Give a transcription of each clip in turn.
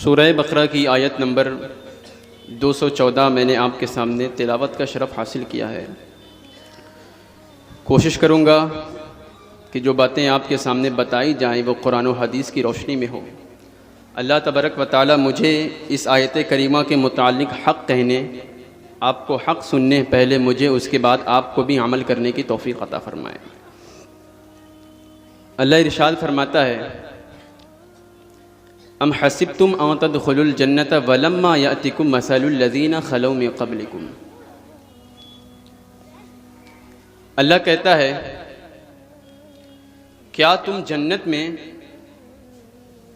سورہ بقرہ کی آیت نمبر 214 میں نے آپ کے سامنے تلاوت کا شرف حاصل کیا ہے۔ کوشش کروں گا کہ جو باتیں آپ کے سامنے بتائی جائیں وہ قرآن و حدیث کی روشنی میں ہو۔ اللہ تبارک و تعالی مجھے اس آیت کریمہ کے متعلق حق کہنے، آپ کو حق سننے پہلے مجھے اس کے بعد آپ کو بھی عمل کرنے کی توفیق عطا فرمائے۔ اللہ ارشاد فرماتا ہے، ام حسبتم ان تدخلوا الجنۃ ولما یأتکم مثل الذین خلوا من قبلکم۔ اللہ کہتا ہے، کیا تم جنت میں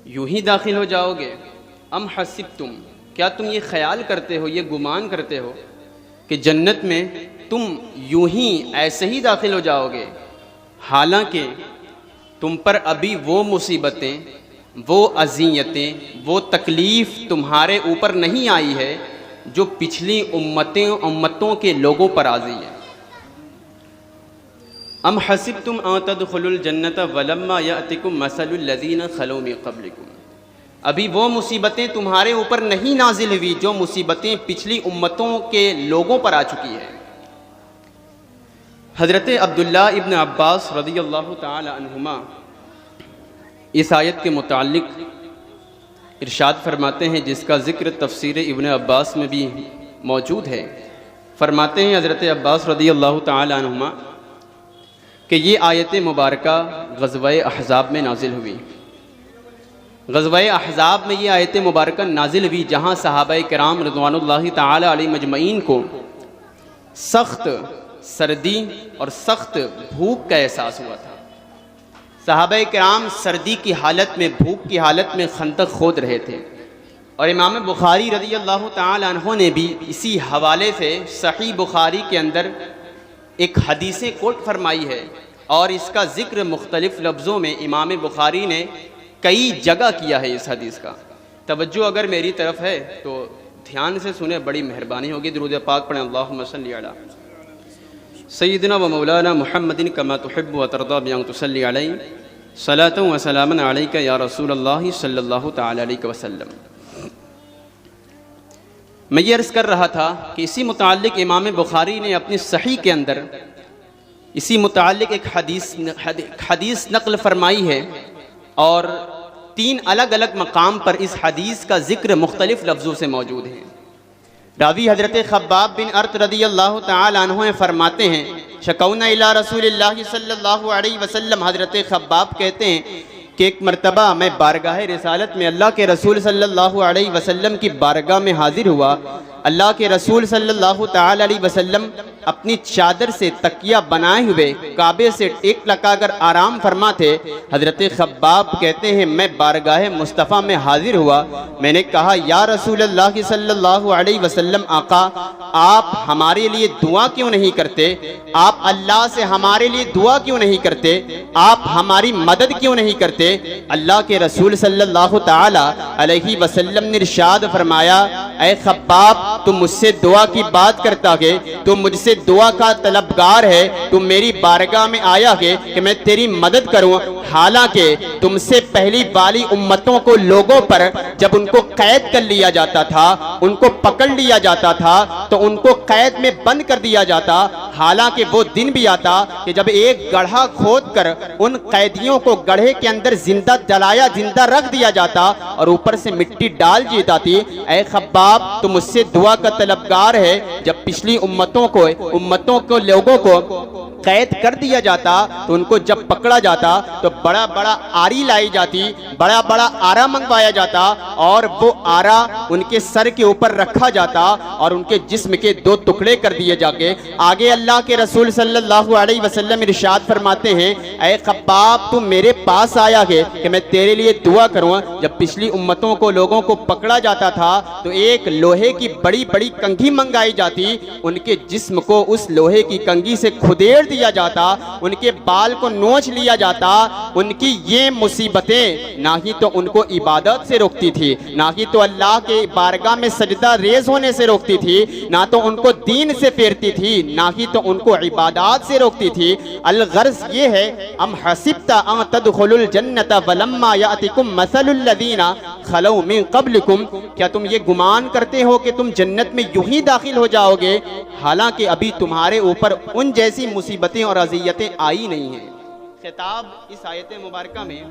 یوں ہی داخل ہو جاؤ گے؟ ام حسبتم، کیا تم یہ خیال کرتے ہو، یہ گمان کرتے ہو کہ جنت میں تم یوں ہی ایسے ہی داخل ہو جاؤ گے، حالانکہ تم پر ابھی وہ مصیبتیں، وہ اذیتیں، وہ تکلیف تمہارے اوپر نہیں آئی ہے جو پچھلی امتوں کے لوگوں پر آئی ہے۔ ام حسبتم ان تدخلوا الجنۃ ولما یأتکم مثل الذین خلوا من قبلکم، ابھی وہ مصیبتیں تمہارے اوپر نہیں نازل ہوئی جو مصیبتیں پچھلی امتوں کے لوگوں پر آ چکی ہیں۔ حضرت عبداللہ ابن عباس رضی اللہ تعالی عنہما اس آیت کے متعلق ارشاد فرماتے ہیں، جس کا ذکر تفسیر ابن عباس میں بھی موجود ہے۔ فرماتے ہیں حضرت عباس رضی اللہ تعالی عنہما کہ یہ آیت مبارکہ غزوہ احزاب میں نازل ہوئی۔ غزوہ احزاب میں یہ آیت مبارکہ نازل ہوئی جہاں صحابہ کرام رضوان اللہ تعالی علیہ مجمعین کو سخت سردی اور سخت بھوک کا احساس ہوا تھا۔ صحابہ کرام سردی کی حالت میں، بھوک کی حالت میں خندق کھود رہے تھے، اور امام بخاری رضی اللہ تعالی عنہ نے بھی اسی حوالے سے صحیح بخاری کے اندر ایک حدیث کوٹ فرمائی ہے، اور اس کا ذکر مختلف لفظوں میں امام بخاری نے کئی جگہ کیا ہے۔ اس حدیث کا توجہ اگر میری طرف ہے تو دھیان سے سنیں، بڑی مہربانی ہوگی۔ درود پاک پڑھیں، اللہم صلی علی سیدنا و مولانا محمد کما تحب و ترضی بان تصلی علیہ صلاۃ و سلام علیک یا رسول اللہ صلی اللہ تعالی علیہ وسلم۔ میں یہ عرض کر رہا تھا کہ اسی متعلق امام بخاری نے اپنی صحیح کے اندر اسی متعلق ایک حدیث نقل فرمائی ہے، اور 3 الگ الگ مقام پر اس حدیث کا ذکر مختلف لفظوں سے موجود ہے۔ راوی حضرت خباب بن ارت رضی اللہ تعالی عنہ فرماتے ہیں، شکونا الی رسول اللہ صلی اللہ علیہ وسلم، حضرت خباب کہتے ہیں کہ ایک مرتبہ میں بارگاہ رسالت میں اللہ کے رسول صلی اللہ علیہ وسلم کی بارگاہ میں حاضر ہوا۔ اللہ کے رسول صلی اللہ تعالی علیہ وسلم اپنی چادر سے تکیہ بنائے ہوئے کعبے سے ٹیک لگا کر آرام فرما تھے۔ حضرت خباب کہتے ہیں، میں بارگاہ مصطفیٰ میں حاضر ہوا، میں نے کہا، یا رسول اللہ صلی اللہ علیہ وسلم، آقا آپ ہمارے لیے دعا کیوں نہیں کرتے؟ آپ اللہ سے ہمارے لیے دعا کیوں نہیں کرتے؟ آپ ہماری مدد کیوں نہیں کرتے؟ اللہ کے رسول صلی اللہ تعالی علیہ وسلم نے ارشاد فرمایا، اے خباب، تم مجھ سے دعا کی بات کرتا ہے، تم مجھ سے دعا کا طلبگار ہے، تم میری بارگاہ میں آیا ہے کہ میں تیری مدد کروں، حالانکہ تم سے پہلی والی امتوں کو، لوگوں پر جب ان کو قید کر لیا جاتا تھا، ان کو پکڑ لیا جاتا تھا تو ان کو قید میں بند کر دیا جاتا، حالانکہ وہ دن بھی آتا کہ جب ایک گڑھا کھود کر ان قیدیوں کو گڑھے کے اندر زندہ جلایا، زندہ رکھ دیا جاتا اور اوپر سے مٹی ڈال دی جاتی۔ اے خباب، تم مجھ سے دعا کا طلبگار ہے، جب پچھلی امتوں کو لوگوں کو قید کر دیا جاتا تو ان کو جب پکڑا جاتا تو بڑا بڑا آری لائی جاتی، بڑا بڑا آرا منگوایا جاتا، اور وہ آرا ان کے سر کے اوپر رکھا جاتا اور ان کے جسم کے 2 ٹکڑے کر دیے جاتے۔ آگے اللہ کے رسول صلی اللہ علیہ وسلم ارشاد فرماتے ہیں، اے خباب، تم میرے پاس آیا ہے کہ میں تیرے لیے دعا کروں۔ جب پچھلی امتوں کو، لوگوں کو پکڑا جاتا تھا تو ایک لوہے کی بڑی بڑی کنگھی منگائی جاتی، ان کے جسم کو اس لوہے کی کنگھی سے کھدیڑ دیا جاتا، ان کے بال کو نوچ لیا جاتا، ان کی یہ مصیبتیں نہ ہی تو ان کو عبادت سے روکتی تھی، نہ ہی تو اللہ کے بارگاہ میں سجدہ ریز ہونے سے روکتی تھی، نہ تو ان کو دین سے پھیرتی تھی، نہ ہی تو ان کو عبادات سے روکتی تھی۔ الغرض یہ ہے ام حسبت ان تدخلوا الجنت ولما یاتکم مثل الذین خلو من قبلکم، کیا تم یہ گمان کرتے ہو کہ تم جنت میں یوں ہی داخل ہو جاؤ گے حالانکہ ابھی تمہارے اوپر ان جیسی مصیبتیں اور اذیتیں آئی نہیں ہیں۔ خطاب اس آیت مبارکہ میں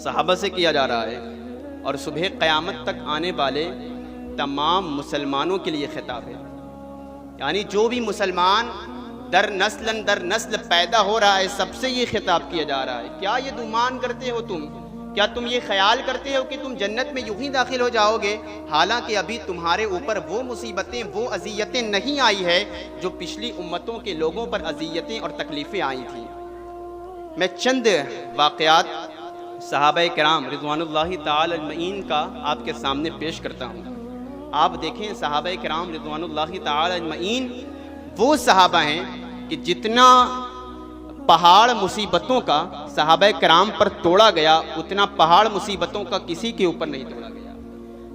صحابہ سے کیا جا رہا ہے اور صبح قیامت تک آنے والے تمام مسلمانوں کے لیے خطاب ہے، یعنی جو بھی مسلمان در نسل پیدا ہو رہا ہے سب سے یہ خطاب کیا جا رہا ہے۔ کیا یہ گمان کرتے ہو تم، کیا تم یہ خیال کرتے ہو کہ تم جنت میں یوں ہی داخل ہو جاؤ گے حالانکہ ابھی تمہارے اوپر وہ مصیبتیں، وہ اذیتیں نہیں آئی ہے جو پچھلی امتوں کے لوگوں پر اذیتیں اور تکلیفیں آئی تھیں۔ میں چند واقعات صحابہ کرام رضوان اللہ تعالی اجمعین کا آپ کے سامنے پیش کرتا ہوں۔ آپ دیکھیں صحابہ کرام رضوان اللہ تعالی اجمعین وہ صحابہ ہیں کہ جتنا پہاڑ مصیبتوں کا صحابہ کرام پر توڑا گیا اتنا پہاڑ مصیبتوں کا کسی کے اوپر نہیں توڑا گیا۔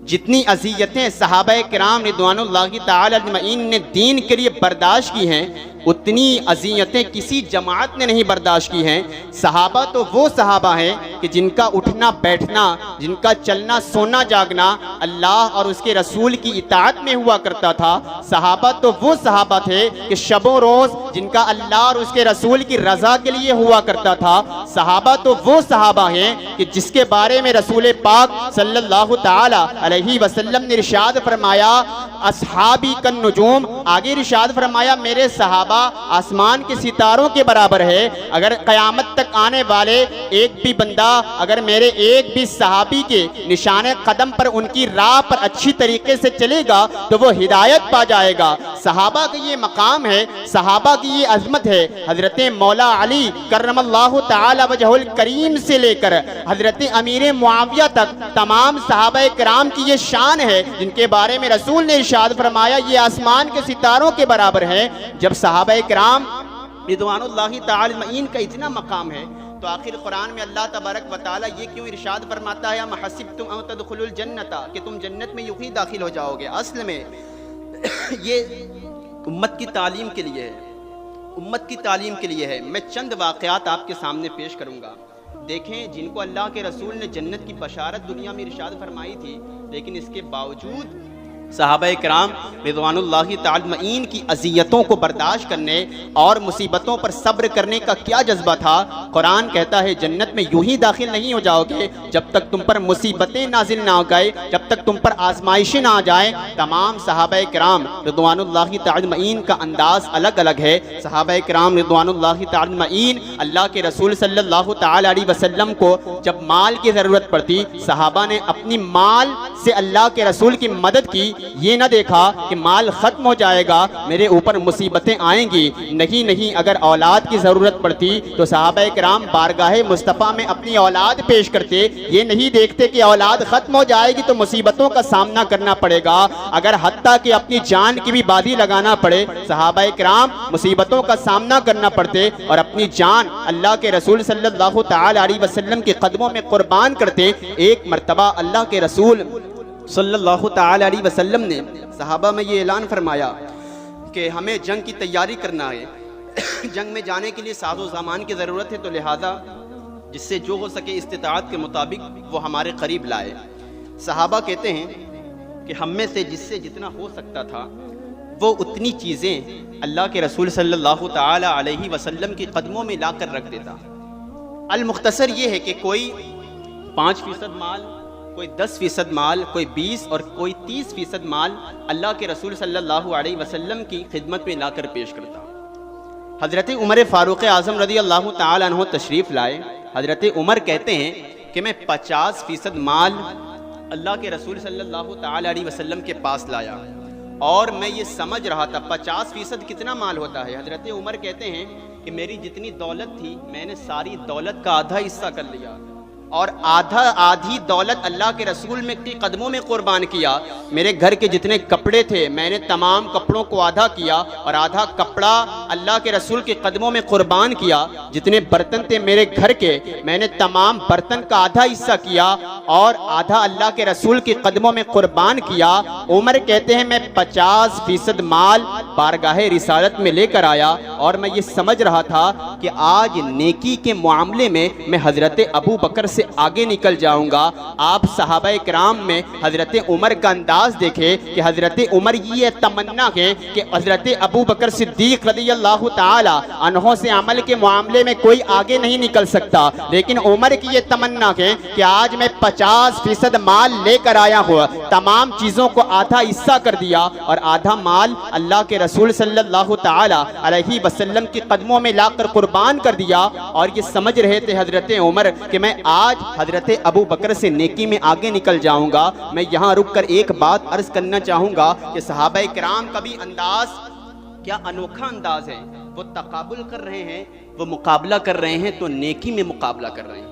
جتنی اذیتیں صحابہ کرام رضوان اللہ تعالی اجمعین نے دین کے لیے برداشت کی ہیں اتنی اذیتیں کسی جماعت نے نہیں برداشت کی ہیں۔ صحابہ تو وہ صحابہ ہیں کہ جن کا اٹھنا بیٹھنا، جن کا چلنا سونا جاگنا اللہ اور اس کے رسول کی اطاعت میں ہوا کرتا تھا۔ صحابہ تو وہ صحابہ تھے کہ شب و روز جن کا اللہ اور اس کے رسول کی رضا کے لیے ہوا کرتا تھا۔ صحابہ تو وہ صحابہ ہیں کہ جس کے بارے میں رسول پاک صلی اللہ تعالی علیہ وسلم نے ارشاد فرمایا اصحابی کالنجوم، آگے ارشاد فرمایا میرے صحابہ آسمان کے ستاروں کے برابر ہے۔ اگر قیامت تک آنے والے ایک بھی بندہ اگر میرے ایک بھی صحابی کے نشان قدم پر ان کی راہ پر اچھی طریقے سے چلے گا تو وہ ہدایت پا جائے گا۔ صحابہ کا یہ مقام ہے، صحابہ کی یہ عظمت ہے۔ حضرت مولا علی کرم اللہ تعالی وجہ الکریم سے لے کر حضرت امیر معاویہ تک تمام صحابہ کرام کی یہ شان ہے جن کے بارے میں رسول نے ارشاد فرمایا یہ آسمان کے ستاروں کے برابر ہیں۔ جب صحابہ کرام رضوان اللہ تعالی اجمعین کا اتنا مقام ہے تو آخر قرآن میں اللہ تبارک و تعالی یہ کیوں ارشاد فرماتا ہے ام حسبتم ان تدخلوا الجنت، کہ تم جنت میں یوں ہی داخل ہو جاؤ گے؟ اصل میں یہ امت کی تعلیم کے لیے ہے، امت کی تعلیم کے لیے ہے۔ میں چند واقعات آپ کے سامنے پیش کروں گا۔ دیکھیں جن کو اللہ کے رسول نے جنت کی بشارت دنیا میں ارشاد فرمائی تھی لیکن اس کے باوجود صحابہ کرام رضوان اللہ تعالی اجمعین کی اذیتوں کو برداشت کرنے اور مصیبتوں پر صبر کرنے کا کیا جذبہ تھا۔ قرآن کہتا ہے جنت میں یوں ہی داخل نہیں ہو جاؤ گے جب تک تم پر مصیبتیں نازل نہ ہو گئے، جب تک تم پر آزمائشیں نہ آ جائیں۔ تمام صحابہ کرام رضوان اللہ تعالی اجمعین کا انداز الگ الگ ہے۔ صحابہ کرام رضوان اللہ تعالی اجمعین اللہ کے رسول صلی اللہ تعالی علیہ وسلم کو جب مال کی ضرورت پڑتی صحابہ نے اپنی مال سے اللہ کے رسول کی مدد کی، یہ نہ دیکھا کہ مال ختم ہو جائے گا میرے اوپر مصیبتیں آئیں گی، نہیں اگر اولاد کی ضرورت پڑتی تو صحابہ کرام بارگاہ مصطفیٰ میں اپنی اولاد پیش کرتے، یہ نہیں دیکھتے کہ اولاد ختم ہو جائے گی تو مصیبتوں کا سامنا کرنا پڑے گا، اگر حتیٰ کہ اپنی جان کی بھی بازی لگانا پڑے صحابہ کرام مصیبتوں کا سامنا کرنا پڑتے اور اپنی جان اللہ کے رسول صلی اللہ تعالی علیہ وسلم کے قدموں میں قربان کرتے۔ ایک مرتبہ اللہ کے رسول صلی اللہ تعالی علیہ وسلم نے صحابہ میں یہ اعلان فرمایا کہ ہمیں جنگ کی تیاری کرنا ہے، جنگ میں جانے کے لیے ساز و سامان کی ضرورت ہے، تو لہذا جس سے جو ہو سکے استطاعت کے مطابق وہ ہمارے قریب لائے۔ صحابہ کہتے ہیں کہ ہم میں سے جس سے جتنا ہو سکتا تھا وہ اتنی چیزیں اللہ کے رسول صلی اللہ تعالی علیہ وسلم کے قدموں میں لا کر رکھ دیتا۔ المختصر یہ ہے کہ کوئی 5% مال، کوئی 10% مال، کوئی 20 اور کوئی 30% مال اللہ کے رسول صلی اللہ علیہ وسلم کی خدمت میں لا کر پیش کرتا۔ حضرت عمر فاروق اعظم رضی اللہ تعالی عنہ تشریف لائے۔ حضرت عمر کہتے ہیں کہ میں 50% مال اللہ کے رسول صلی اللہ تعالی علیہ وسلم کے پاس لایا اور میں یہ سمجھ رہا تھا 50% کتنا مال ہوتا ہے۔ حضرت عمر کہتے ہیں کہ میری جتنی دولت تھی میں نے ساری دولت کا آدھا حصہ کر لیا اور آدھی دولت اللہ کے رسول کے قدموں میں قربان کیا. میرے گھر کے جتنے کپڑے تھے میں نے تمام کپڑوں کو آدھا کیا اور آدھا کپڑا اللہ کے رسول کے قدموں میں قربان کیا. جتنے برتن تھے میرے گھر کے میں نے تمام برتن کا آدھا حصہ کیا اور آدھا اللہ کے رسول کے قدموں میں قربان کیا. عمر کہتے ہیں میں 50% مال بارگاہ رسالت میں لے کر آیا اور میں یہ سمجھ رہا تھا کہ آج نیکی کے معاملے میں حضرت ابو بکر سے آگے نکل جاؤں گا. آپ صحابہ کرام میں حضرت عمر کا انداز دیکھے کہ حضرت عمر یہ تمنا ہے کہ حضرت ابو بکر صدیق رضی اللہ تعالی عنہ سے عمل کے معاملے میں کوئی آگے نہیں نکل سکتا, لیکن عمر کی یہ تمنا ہے کہ آج میں 50% مال لے کر آیا ہوں, تمام چیزوں کو آدھا حصہ کر دیا اور آدھا مال اللہ کے رسول صلی اللہ تعالی علیہ وسلم کے قدموں میں لا کر قربان کر دیا. اور یہ سمجھ رہے تھے حضرت عمر کہ میں آج حضرت ابو بکر سے نیکی میں آگے نکل جاؤں گا. میں یہاں رک کر ایک بات عرض کرنا چاہوں گا کہ صحابہ کرام کا بھی انداز کیا انوکھا انداز ہے. وہ تقابل کر رہے ہیں, وہ مقابلہ کر رہے ہیں, تو نیکی میں مقابلہ کر رہے ہیں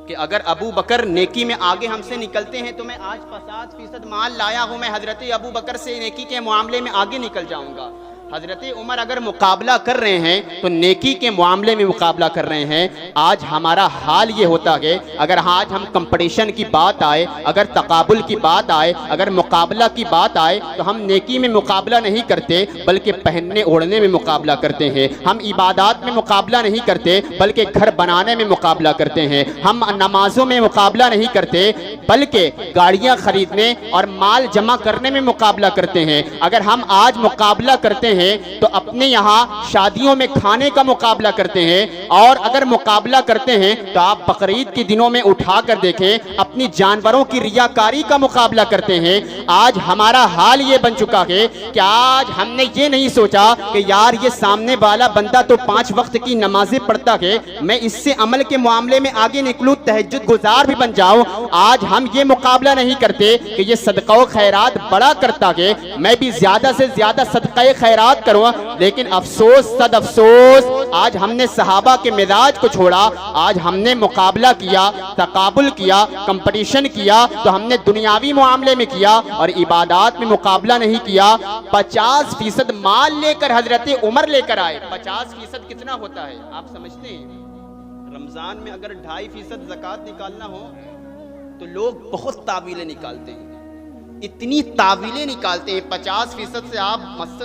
کہ اگر ابو بکر نیکی میں آگے ہم سے نکلتے ہیں تو میں آج 50% مال لایا ہوں, میں حضرت ابو بکر سے نیکی کے معاملے میں آگے نکل جاؤں گا. حضرت عمر اگر مقابلہ کر رہے ہیں تو نیکی کے معاملے میں مقابلہ کر رہے ہیں. آج ہمارا حال یہ ہوتا ہے اگر آج ہم کمپٹیشن کی بات آئے, اگر تقابل کی بات آئے, اگر مقابلہ کی بات آئے تو ہم نیکی میں مقابلہ نہیں کرتے بلکہ پہننے اوڑھنے میں مقابلہ کرتے ہیں. ہم عبادات میں مقابلہ نہیں کرتے بلکہ گھر بنانے میں مقابلہ کرتے ہیں. ہم نمازوں میں مقابلہ نہیں کرتے بلکہ گاڑیاں خریدنے اور مال جمع کرنے میں مقابلہ کرتے ہیں. اگر ہم آج مقابلہ کرتے ہیں تو اپنے یہاں شادیوں میں کھانے کا مقابلہ کرتے ہیں, اور اگر مقابلہ کرتے ہیں تو آپ بقرعید کے دنوں میں اٹھا کر دیکھیں اپنی جانوروں کی ریاکاری کا مقابلہ کرتے ہیں. آج ہمارا حال یہ بن چکا ہے کہ آج ہم نے یہ نہیں سوچا کہ یار یہ سامنے والا بندہ تو 5 وقت کی نمازیں پڑھتا ہے, میں اس سے عمل کے معاملے میں آگے نکلوں, تہجد گزار بھی بن جاؤں. آج ہم یہ مقابلہ نہیں کرتے کہ یہ صدقہ و خیرات بڑا کرتا ہے, میں بھی زیادہ سے زیادہ صدقہ خیرات کروں. لیکن افسوس صد افسوس آج ہم نے صحابہ کے مزاج کو چھوڑا. آج ہم نے مقابلہ کیا, تقابل کیا, کمپٹیشن کیا تو ہم نے دنیاوی معاملے میں کیا اور عبادات میں مقابلہ نہیں کیا. 50% مال لے کر حضرت عمر لے کر آئے. 50% کتنا ہوتا ہے آپ سمجھتے ہیں؟ رمضان میں اگر 2.5% زکوٰۃ نکالنا ہو تو لوگ بہت تعویلیں نکالتے ہیں, اتنی تعویلیں نکالتے ہیں. 50% سے آپ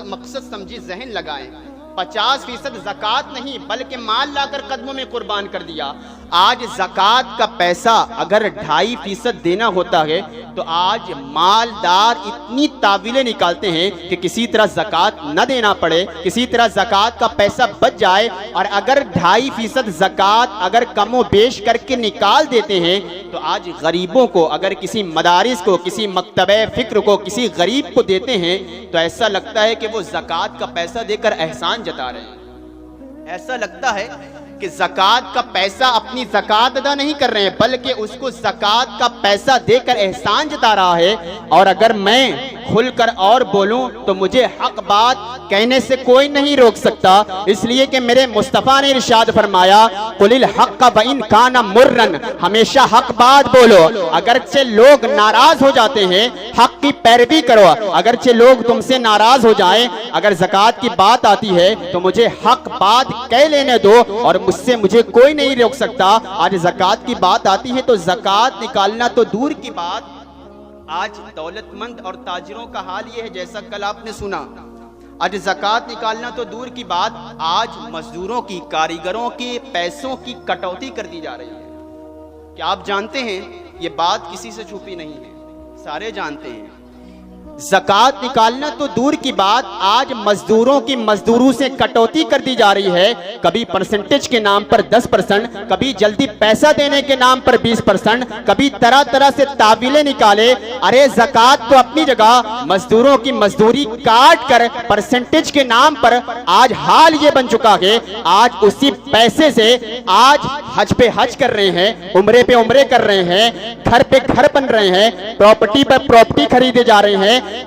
مقصد سمجھی ذہن لگائیں. 50% زکوٰۃ نہیں بلکہ مال لا کر قدموں میں قربان کر دیا. آج زکوٰۃ کا پیسہ اگر 2.5% دینا ہوتا ہے تو آج مالدار اتنی تعویلیں نکالتے ہیں کہ کسی طرح زکوٰۃ نہ دینا پڑے, کسی طرح زکوٰۃ کا پیسہ بچ جائے. اور اگر 2.5% زکوٰۃ اگر کم و بیش کر کے نکال دیتے ہیں تو آج غریبوں کو, اگر کسی مدارس کو, کسی مکتبہ فکر کو, کسی غریب کو دیتے ہیں تو ایسا لگتا ہے کہ وہ زکوٰۃ کا پیسہ دے کر احسان جتا رہے ہیں. ایسا لگتا ہے کہ زکوٰۃ کا پیسہ اپنی زکوٰۃ ادا نہیں کر رہے ہیں بلکہ اس کو زکوٰۃ کا پیسہ دے کر احسان جتا رہا ہے. اور اگر میں کھل کر اور بولوں تو مجھے حق بات کہنے سے کوئی نہیں روک سکتا, اس لیے کہ میرے مصطفیٰ نے ارشاد فرمایا قل الحق وان کان مرن, ہمیشہ حق بات بولو. اگرچہ لوگ ناراض ہو جاتے ہیں حق کی پیروی کرو, اگرچہ لوگ تم سے ناراض ہو جائیں, اگر زکوٰۃ کی بات آتی ہے تو مجھے حق بات کہہ لینے دو اور مجھے کوئی نہیں روک سکتا. آج زکوٰۃ کی بات آتی ہے تو زکوٰۃ نکالنا تو دور کی بات, آج دولت مند اور تاجروں کا حال یہ ہے جیسا کل آپ نے سنا. آج زکوٰۃ نکالنا تو دور کی بات, آج مزدوروں کی, کاریگروں کے پیسوں کی کٹوتی کر دی جا رہی ہے. کیا آپ جانتے ہیں یہ بات کسی سے چھپی نہیں ہے, سارے جانتے ہیں. زکوٰۃ نکالنا تو دور کی بات, آج مزدوروں کی مزدوروں سے کٹوتی کر دی جا رہی ہے. کبھی پرسنٹیج کے نام پر 10%, کبھی جلدی پیسہ دینے کے نام پر 20%, کبھی طرح طرح سے تعویلیں نکالے. ارے زکوٰۃ تو اپنی جگہ, مزدوروں کی مزدوری کاٹ کر پرسنٹیج کے نام پر آج حال یہ بن چکا ہے آج اسی پیسے سے آج حج پہ حج کر رہے ہیں, عمرے پہ عمرے کر رہے ہیں, گھر پہ گھر بن رہے ہیں, پراپرٹی پر پراپرٹی خریدے جا رہے ہیں.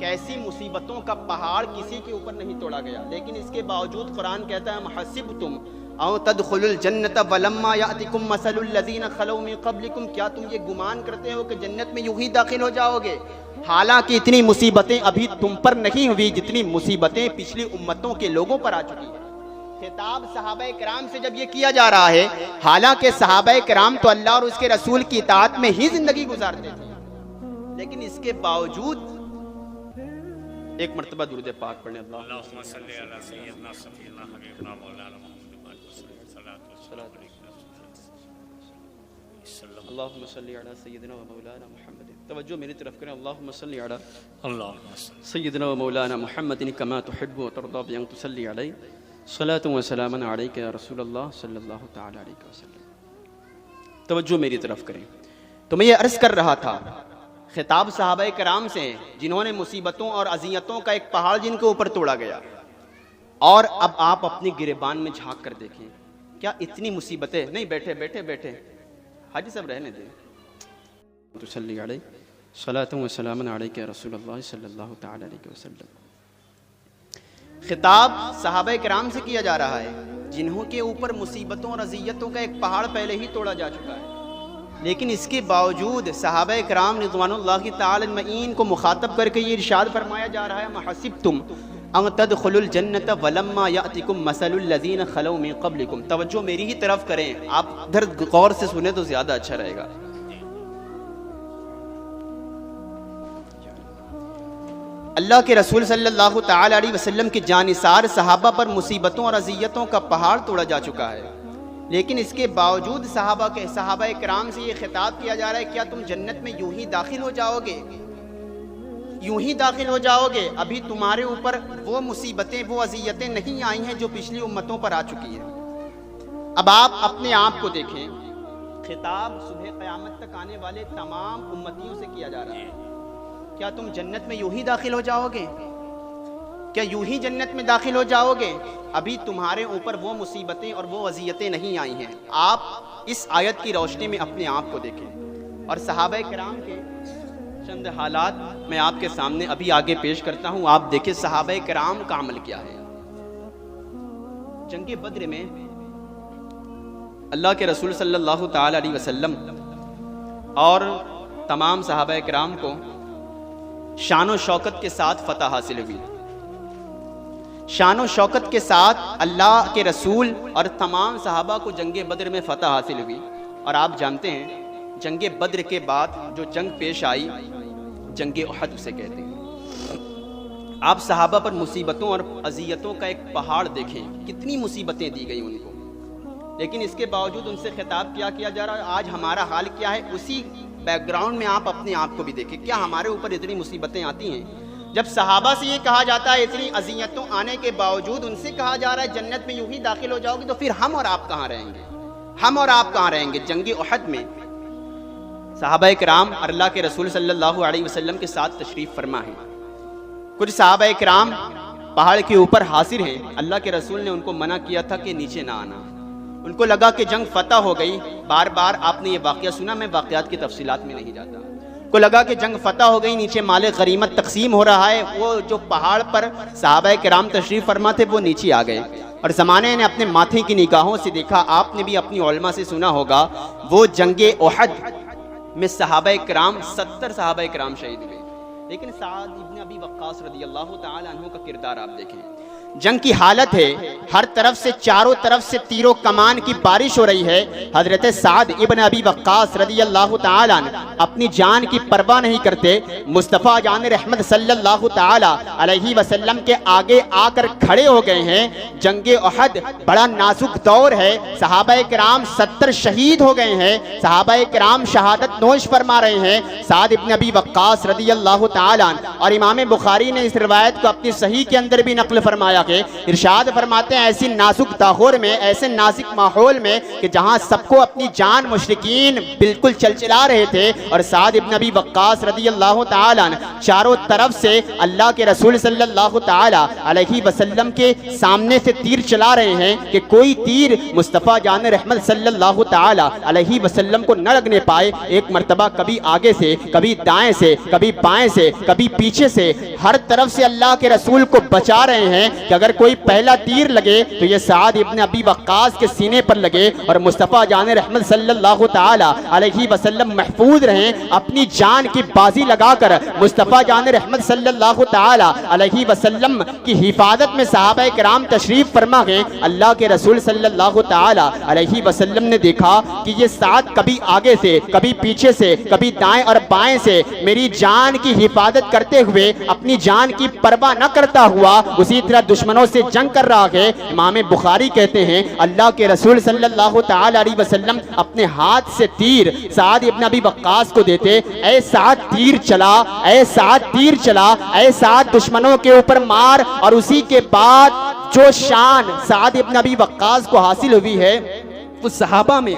کیسی مصیبتوں کا پہاڑ کسی کے اوپر نہیں توڑا گیا، لیکن اس کے باوجود قرآن کہتا ہے حسبتم او تدخلوا الجنت ولما یاتکم مثل الذین خلو من قبلکم، کیا تم یہ گمان کرتے ہو کہ جنت میں یوں ہی داخل ہو جاؤ گے؟ حالانکہ اتنی مصیبتیں ابھی تم پر نہیں ہوئی جتنی مصیبتیں پچھلی امتوں کے لوگوں پر آ چکی ہیں۔ خطاب صحابہ کرام سے جب یہ کیا جا رہا ہے، حالانکہ صحابہ کرام تو اللہ اور اس کے رسول کی اطاعت میں ہی زندگی گزارتے تھے، لیکن اس کے باوجود ایک مرتبہ درود پاک پڑھیں، اللہم صلی علی سیدنا صفینا حبیبنا مولانا محمد اللہم صلی علی سیدنا و مولانا محمد، توجہ میری طرف کریں، اللہم صلی علی اللہم صلی سیدنا و مولانا محمد کما تحب و ترضى بأن تصلی علیہ صلاۃ و سلام علیک یا رسول اللہ صلی اللہ تعالی علیہ وسلم۔ توجہ میری طرف کریں، تو میں یہ عرض کر رہا تھا خطاب صحابہ کرام سے ہیں جنہوں نے مصیبتوں اور اذیتوں کا ایک پہاڑ جن کے اوپر توڑا گیا، اور اب آپ اپنی گریبان میں جھانک کر دیکھیں، کیا اتنی مصیبتیں نہیں؟ بیٹھے بیٹھے بیٹھے حاجی صاحب رہنے دیں، تصلی علیہ صلاۃ و سلام علیک یا رسول اللہ صلی اللہ تعالی علیہ وسلم۔ خطاب صحابہ کرام سے کیا جا رہا ہے جنہوں کے اوپر مصیبتوں اور اذیتوں کا ایک پہاڑ پہلے ہی توڑا جا چکا ہے، لیکن اس کے باوجود صحابہ کرام رضوان اللہ تعالی اجمعین کو مخاطب کر کے یہ ارشاد فرمایا جا رہا ہے حسبتم ان تدخلوا الجنت ولما یاتکم مثل الذین خلو من قبلکم۔ توجہ میری ہی طرف کریں، آپ ادھر غور سے سنیں تو زیادہ اچھا رہے گا۔ اللہ کے رسول صلی اللہ تعالی علیہ وسلم کی جانثار صحابہ پر مصیبتوں اور اذیتوں کا پہاڑ توڑا جا چکا ہے، لیکن اس کے باوجود صحابہ کرام سے یہ خطاب کیا جا رہا ہے، کیا تم جنت میں یوں ہی داخل ہو جاؤ گے؟ یوں ہی داخل ہو جاؤ گے؟ ابھی تمہارے اوپر وہ مصیبتیں، وہ اذیتیں نہیں آئی ہیں جو پچھلی امتوں پر آ چکی ہیں۔ اب آپ اپنے آپ کو دیکھیں، خطاب صبح قیامت تک آنے والے تمام امتیوں سے کیا جا رہا ہے، کیا تم جنت میں یوں ہی داخل ہو جاؤ گے؟ کیا یوں ہی جنت میں داخل ہو جاؤ گے؟ ابھی تمہارے اوپر وہ مصیبتیں اور وہ اذیتیں نہیں آئی ہیں۔ آپ اس آیت کی روشنی میں اپنے آپ کو دیکھیں، اور صحابہ کرام کے چند حالات میں آپ کے سامنے ابھی آگے پیش کرتا ہوں، آپ دیکھیں صحابہ کرام کا عمل کیا ہے۔ جنگ بدر میں اللہ کے رسول صلی اللہ تعالی علیہ وسلم اور تمام صحابہ کرام کو شان و شوکت کے ساتھ فتح حاصل ہوئی۔ شان و شوکت کے ساتھ اللہ کے رسول اور تمام صحابہ کو جنگ بدر میں فتح حاصل ہوئی، اور آپ جانتے ہیں جنگ بدر کے بعد جو جنگ پیش آئی جنگ احد اسے کہتے ہیں۔ آپ صحابہ پر مصیبتوں اور اذیتوں کا ایک پہاڑ دیکھیں، کتنی مصیبتیں دی گئی ان کو، لیکن اس کے باوجود ان سے خطاب کیا جا رہا ہے۔ آج ہمارا حال کیا ہے، اسی بیک گراؤنڈ میں آپ اپنے آپ کو بھی دیکھیں، کیا ہمارے اوپر اتنی مصیبتیں آتی ہیں؟ جب صحابہ سے یہ کہا جاتا ہے اتنی اذیتوں آنے کے باوجود ان سے کہا جا رہا ہے جنت میں یوں ہی داخل ہو جاؤ گے، تو پھر ہم اور آپ کہاں رہیں گے؟ ہم اور آپ کہاں رہیں گے؟ جنگ احد میں صحابہ کرام اللہ کے رسول صلی اللہ علیہ وسلم کے ساتھ تشریف فرما ہیں۔ کچھ صحابہ کرام پہاڑ کے اوپر حاضر ہیں، اللہ کے رسول نے ان کو منع کیا تھا کہ نیچے نہ آنا، ان کو لگا کہ جنگ فتح ہو گئی۔ بار بار آپ نے یہ واقعہ سنا، میں واقعات کی تفصیلات میں نہیں جاتا۔ کو لگا کہ جنگ فتح ہو گئی، نیچے مال غنیمت تقسیم ہو رہا ہے، وہ جو پہاڑ پر صحابہ کرام تشریف فرما تھے وہ نیچے آ گئے، اور زمانے نے اپنے ماتھے کی نگاہوں سے دیکھا، آپ نے بھی اپنی علماء سے سنا ہوگا، وہ جنگ احد میں صحابہ کرام 70 صحابہ کرام شہید ہوئے، لیکن سعد ابن ابی وقاص رضی اللہ تعالی عنہ کا کردار آپ دیکھیں۔ جنگ کی حالت ہے، ہر طرف سے چاروں طرف سے تیر و کمان کی بارش ہو رہی ہے، حضرت سعد ابن ابی وقاص رضی اللہ تعالی عنہ اپنی جان کی پرواہ نہیں کرتے، مصطفیٰ جان رحمت صلی اللہ تعالی علیہ وسلم کے آگے آ کر کھڑے ہو گئے ہیں۔ جنگ احد بڑا نازک دور ہے، صحابہ کرام 70 شہید ہو گئے ہیں، صحابہ کرام شہادت نوش فرما رہے ہیں۔ سعد ابن ابی وقاص رضی اللہ تعالی عنہ، اور امام بخاری نے اس روایت کو اپنی صحیح کے اندر بھی نقل فرمایا کہ ارشاد فرماتے ایسی نازک داخور میں، ایسے نازک ماحول میں کہ جہاں سب کو اپنی جان مشرکین بالکل چلچلا رہے تھے، اور سعد ابن ابی وقاص رضی اللہ تعالیٰ عنہ چاروں طرف سے اللہ کے رسول صلی اللہ تعالیٰ علیہ وسلم کے سامنے سے تیر چلا رہے ہیں کہ کوئی تیر مصطفیٰ جان رحمت صلی اللہ تعالیٰ علیہ وسلم کو نہ لگنے پائے۔ ایک مرتبہ کبھی آگے سے، کبھی دائیں سے، کبھی بائیں سے، کبھی پیچھے سے، ہر طرف سے اللہ کے رسول کو بچا رہے ہیں کہ اگر کوئی پہلا تیر لگے تو یہ سعد ابن ابی وقاص کے سینے پر لگے اور مصطفیٰ جان رحمت صلی اللہ تعالیٰ علیہ وسلم محفوظ رہیں۔ اپنی جان کی بازی لگا کر مصطفیٰ جان رحمت صلی اللہ تعالیٰ علیہ وسلم کی حفاظت میں صحابہ کرام تشریف فرما گئے۔ اللہ کے رسول صلی اللہ تعالیٰ علیہ وسلم نے دیکھا کہ یہ سعد کبھی آگے سے، کبھی پیچھے سے، کبھی دائیں اور بائیں سے میری جان کی حفاظت کرتے ہوئے، اپنی جان کی پرواہ نہ کرتا ہوا اسی طرح دشمنوں سے جنگ کر رہا ہے۔ امام بخاری کہتے ہیں اللہ کے رسول صلی اللہ تعالیٰ علیہ وسلم اپنے ہاتھ سے تیر سعد ابن ابی وقاص کو دیتے، اے سعد تیر چلا، اے سعد تیر چلا، اے سعد دشمنوں کے اوپر مار۔ اور اسی کے بعد جو شان سعد ابن ابی وقاص کو حاصل ہوئی ہے وہ صحابہ میں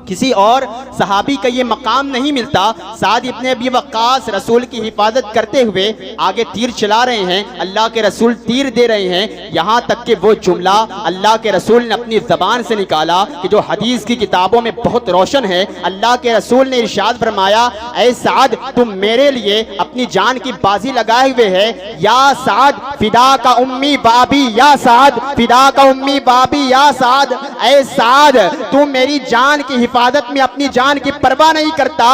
کسی اور صحابی کا یہ مقام نہیں ملتا۔ سعد ابن ابی وقاص رسول کی حفاظت کرتے ہوئے آگے تیر چلا رہے ہیں، اللہ کے رسول تیر دے رہے ہیں، یہاں تک کہ وہ جملہ اللہ کے رسول نے اپنی زبان سے نکالا کہ جو حدیث کی کتابوں میں بہت روشن ہے۔ اللہ کے رسول نے ارشاد فرمایا اے سعد تم میرے لیے اپنی جان کی بازی لگائے ہوئے ہے، یا سعد فدا کا امی بابی، یا سعد فدا کا امی بابی، یا سعد اے سعد تم میری جان کی حفاظت میں اپنی جان کی پرواہ نہیں کرتا،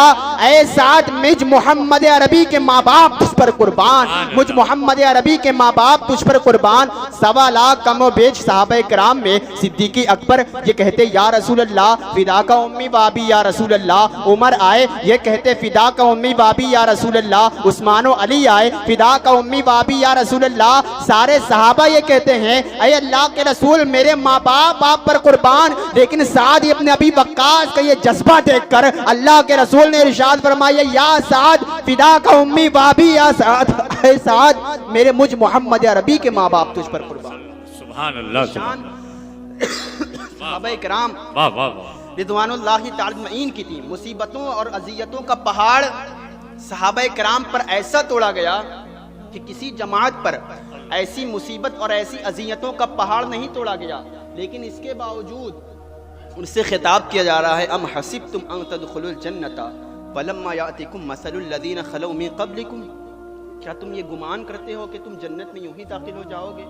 اے سعد مجھ محمد عربی کے ماں باپ تجھ پر قربان، مجھ محمد عربی کے ماں باپ تجھ پر قربان۔ 1.25 لاکھ کم و بیش صحابہ کرام میں صدیق اکبر یہ کہتے یا رسول اللہ فدا کا امی بابی یا رسول اللہ، عمر آئے یہ کہتے فدا کا امی بابی یا رسول اللہ، عثمان و علی آئے فدا کا امی بابی یا رسول اللہ، سارے صحابہ یہ کہتے ہیں اے اللہ کے رسول میرے ماں باپ آپ پر قربان۔ لیکن سعد ابن ابی وقاص کا یہ جذبہ دیکھ کر اللہ کے رسول نے ارشاد فرمایا یا سعد فدا کا امی بابی، یا سعد اے سعد میرے مجھ محمد عربی کے ماں باپ تجھ پر قربان۔ سبحان اللہ، شان صحابہ کرام واہ واہ واہ، رضوان اللہ تعالی اجمعین کی تھی۔ مصیبتوں اور اذیتوں کا پہاڑ صحابہ کرام پر ایسا توڑا گیا کہ کسی جماعت پر ایسی مصیبت اور ایسی اذیتوں کا پہاڑ نہیں توڑا گیا، لیکن اس کے باوجود ان سے خطاب کیا جا رہا ہے ام حسبتم ان تدخلوا الجنۃ ولما یاتکم مثل الذین خلوا من قبلکم، کیا تم یہ گمان کرتے ہو کہ تم جنت میں یوں ہی داخل ہو جاؤ گے،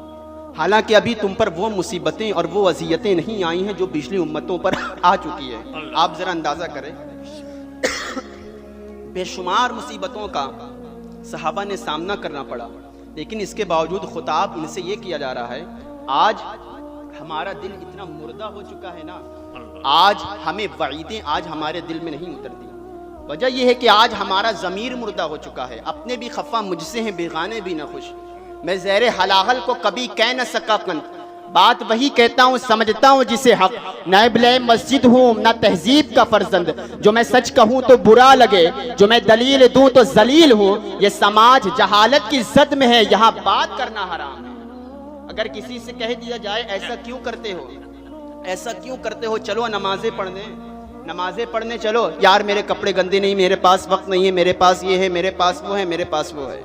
حالانکہ ابھی تم پر وہ مصیبتیں اور وہ اذیتیں نہیں آئی ہیں جو پچھلی امتوں پر آ چکی ہے۔ آپ ذرا اندازہ کریں بے شمار مصیبتوں کا صحابہ نے سامنا کرنا پڑا، لیکن اس کے باوجود خطاب ان سے یہ کیا جا رہا ہے آج ہمارا دل اتنا مردہ ہو چکا ہے نا، آج ہمیں وعیدیں آج ہمارے دل میں نہیں اترتی۔ وجہ یہ ہے کہ آج ہمارا ضمیر مردہ ہو چکا ہے، اپنے بھی خفا مجھ سے ہیں بیگانے بھی نہ خوش، میں زیر حلاحل کو کبھی کہہ نہ سکا قند، بات وہی کہتا ہوں سمجھتا ہوں جسے حق، نہ ابن مسجد ہوں نہ تہذیب کا فرزند، جو میں سچ کہوں تو برا لگے، جو میں دلیل دوں تو ذلیل ہوں، یہ سماج جہالت کی زد میں ہے، یہاں بات کرنا حرام ہے۔ اگر کسی سے کہہ دیا جائے ایسا کیوں کرتے ہو، ایسا کیوں کرتے ہو، چلو نمازیں پڑھنے چلو، یار میرے کپڑے گندے نہیں، میرے پاس وقت نہیں ہے، میرے پاس یہ ہے، میرے پاس وہ ہے، میرے پاس وہ ہے۔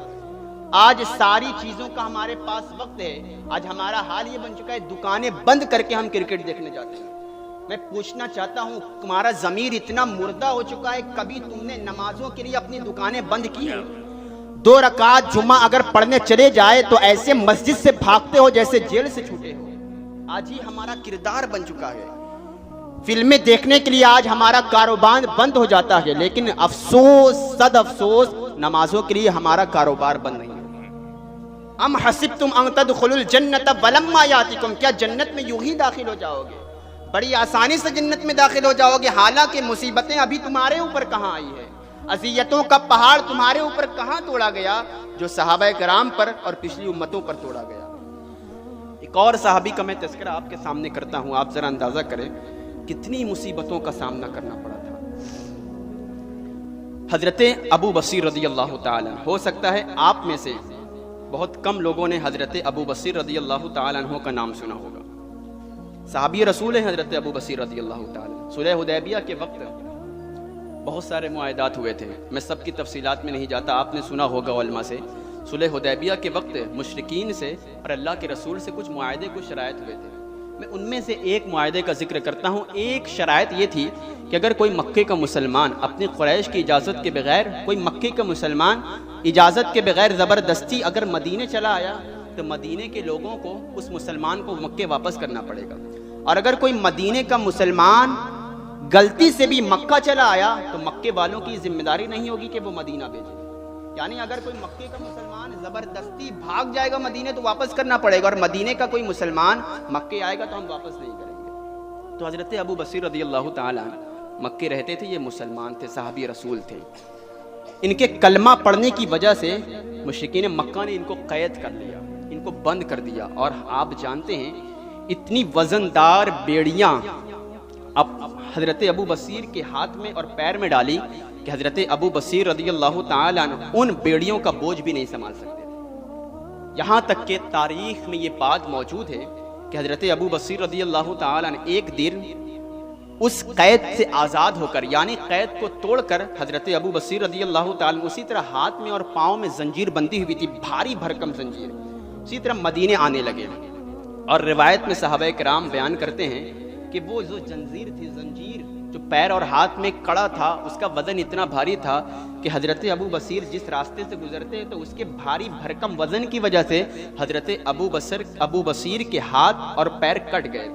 آج ساری چیزوں کا ہمارے پاس وقت ہے، آج ہمارا حال یہ بن چکا ہے دکانیں بند کر کے ہم کرکٹ دیکھنے جاتے ہیں۔ میں پوچھنا چاہتا ہوں تمہارا ضمیر اتنا مردہ ہو چکا ہے، کبھی تم نے نمازوں کے لیے اپنی دکانیں بند کی ہیں؟ 2 رکعت جمعہ اگر پڑھنے چلے جائے تو ایسے مسجد سے بھاگتے ہو جیسے جیل سے چھوٹے ہو۔ آج ہی ہمارا کردار بن چکا ہے، فلمیں دیکھنے کے لیے آج ہمارا کاروبار بند ہو جاتا ہے، لیکن افسوس صد افسوس نمازوں کے لیے ہمارا کاروبار بند نہیں ہے۔ ام حسبتم ان تدخلوا الجنۃ ولما یاتکم، کیا جنت میں یوں ہی داخل ہو جاؤ گے، بڑی آسانی سے جنت میں داخل ہو جاؤ گے، حالانکہ مصیبتیں ابھی تمہارے اوپر کہاں آئی ہے، اذیتوں کا پہاڑ تمہارے اوپر کہاں توڑا گیا جو صحابہ کرام پر اور پچھلی امتوں پر توڑا گیا۔ ایک اور صحابی کا میں تذکرہ آپ کے سامنے کرتا ہوں، آپ ذرا اندازہ کریں کتنی مصیبتوں کا سامنا کرنا پڑا تھا۔ حضرت ابو بصیر رضی اللہ تعالیٰ، ہو سکتا ہے آپ میں سے بہت کم لوگوں نے حضرت ابو بصیر رضی اللہ تعالیٰ عنہ کا نام سنا ہوگا۔ صحابی رسول ہیں حضرت ابو بصیر رضی اللہ تعالی. صلح حدیبیہ کے وقت بہت سارے معاہدات ہوئے تھے، میں سب کی تفصیلات میں نہیں جاتا، آپ نے سنا ہوگا علماء سے. صلح حدیبیہ کے وقت مشرکین سے اور اللہ کے رسول سے کچھ معاہدے، کچھ شرائط ہوئے تھے. میں ان میں سے ایک معاہدے کا ذکر کرتا ہوں. ایک شرائط یہ تھی کہ اگر کوئی مکے کا مسلمان اپنی قریش کی اجازت کے بغیر، کوئی مکے کا مسلمان اجازت کے بغیر زبردستی اگر مدینے چلا آیا تو مدینے کے لوگوں کو اس مسلمان کو مکے واپس کرنا پڑے گا. اور اگر کوئی مدینے کا مسلمان غلطی سے بھی مکہ چلا آیا تو مکے والوں کی ذمہ داری نہیں ہوگی کہ وہ مدینہ بھیجے. یعنی اگر کوئی مکے کا مسلمان زبردستی بھاگ جائے گا مدینے تو واپس کرنا پڑے گا، اور مدینے کا کوئی مسلمان مکے آئے گا تو ہم واپس نہیں کریں گے. تو حضرت ابو بصیر رضی اللہ تعالیٰ مکے رہتے تھے، یہ مسلمان تھے، صحابی رسول تھے. ان کے کلمہ پڑھنے کی وجہ سے مشرکین مکہ نے ان کو قید کر لیا، ان کو بند کر دیا. اور آپ جانتے ہیں اتنی وزندار بیڑیاں اب حضرت ابو بصیر کے ہاتھ میں اور پیر میں ڈالی کہ حضرت ابو بصیر رضی اللہ تعالیٰ عنہ ان بیڑیوں کا بوجھ بھی نہیں سنبھال سکتے تھے. یہاں تک کہ تاریخ میں یہ بات موجود ہے کہ حضرت ابو بصیر رضی اللہ تعالیٰ عنہ ایک دن اس قید سے آزاد ہو کر، یعنی قید کو توڑ کر، حضرت ابو بصیر رضی اللہ تعالیٰ عنہ اسی طرح ہاتھ میں اور پاؤں میں زنجیر بندی ہوئی تھی، بھاری بھرکم زنجیر، اسی طرح مدینے آنے لگے. اور روایت میں صحابہ کرام بیان کرتے ہیں کہ وہ جو زنجیر جو پیر اور ہاتھ میں کڑا تھا، اس کا وزن اتنا بھاری تھا کہ حضرت ابو بصیر جس راستے سے گزرتے تو اس کے بھاری بھرکم وزن کی وجہ سے حضرت ابو بصیر کے ہاتھ اور پیر کٹ گئے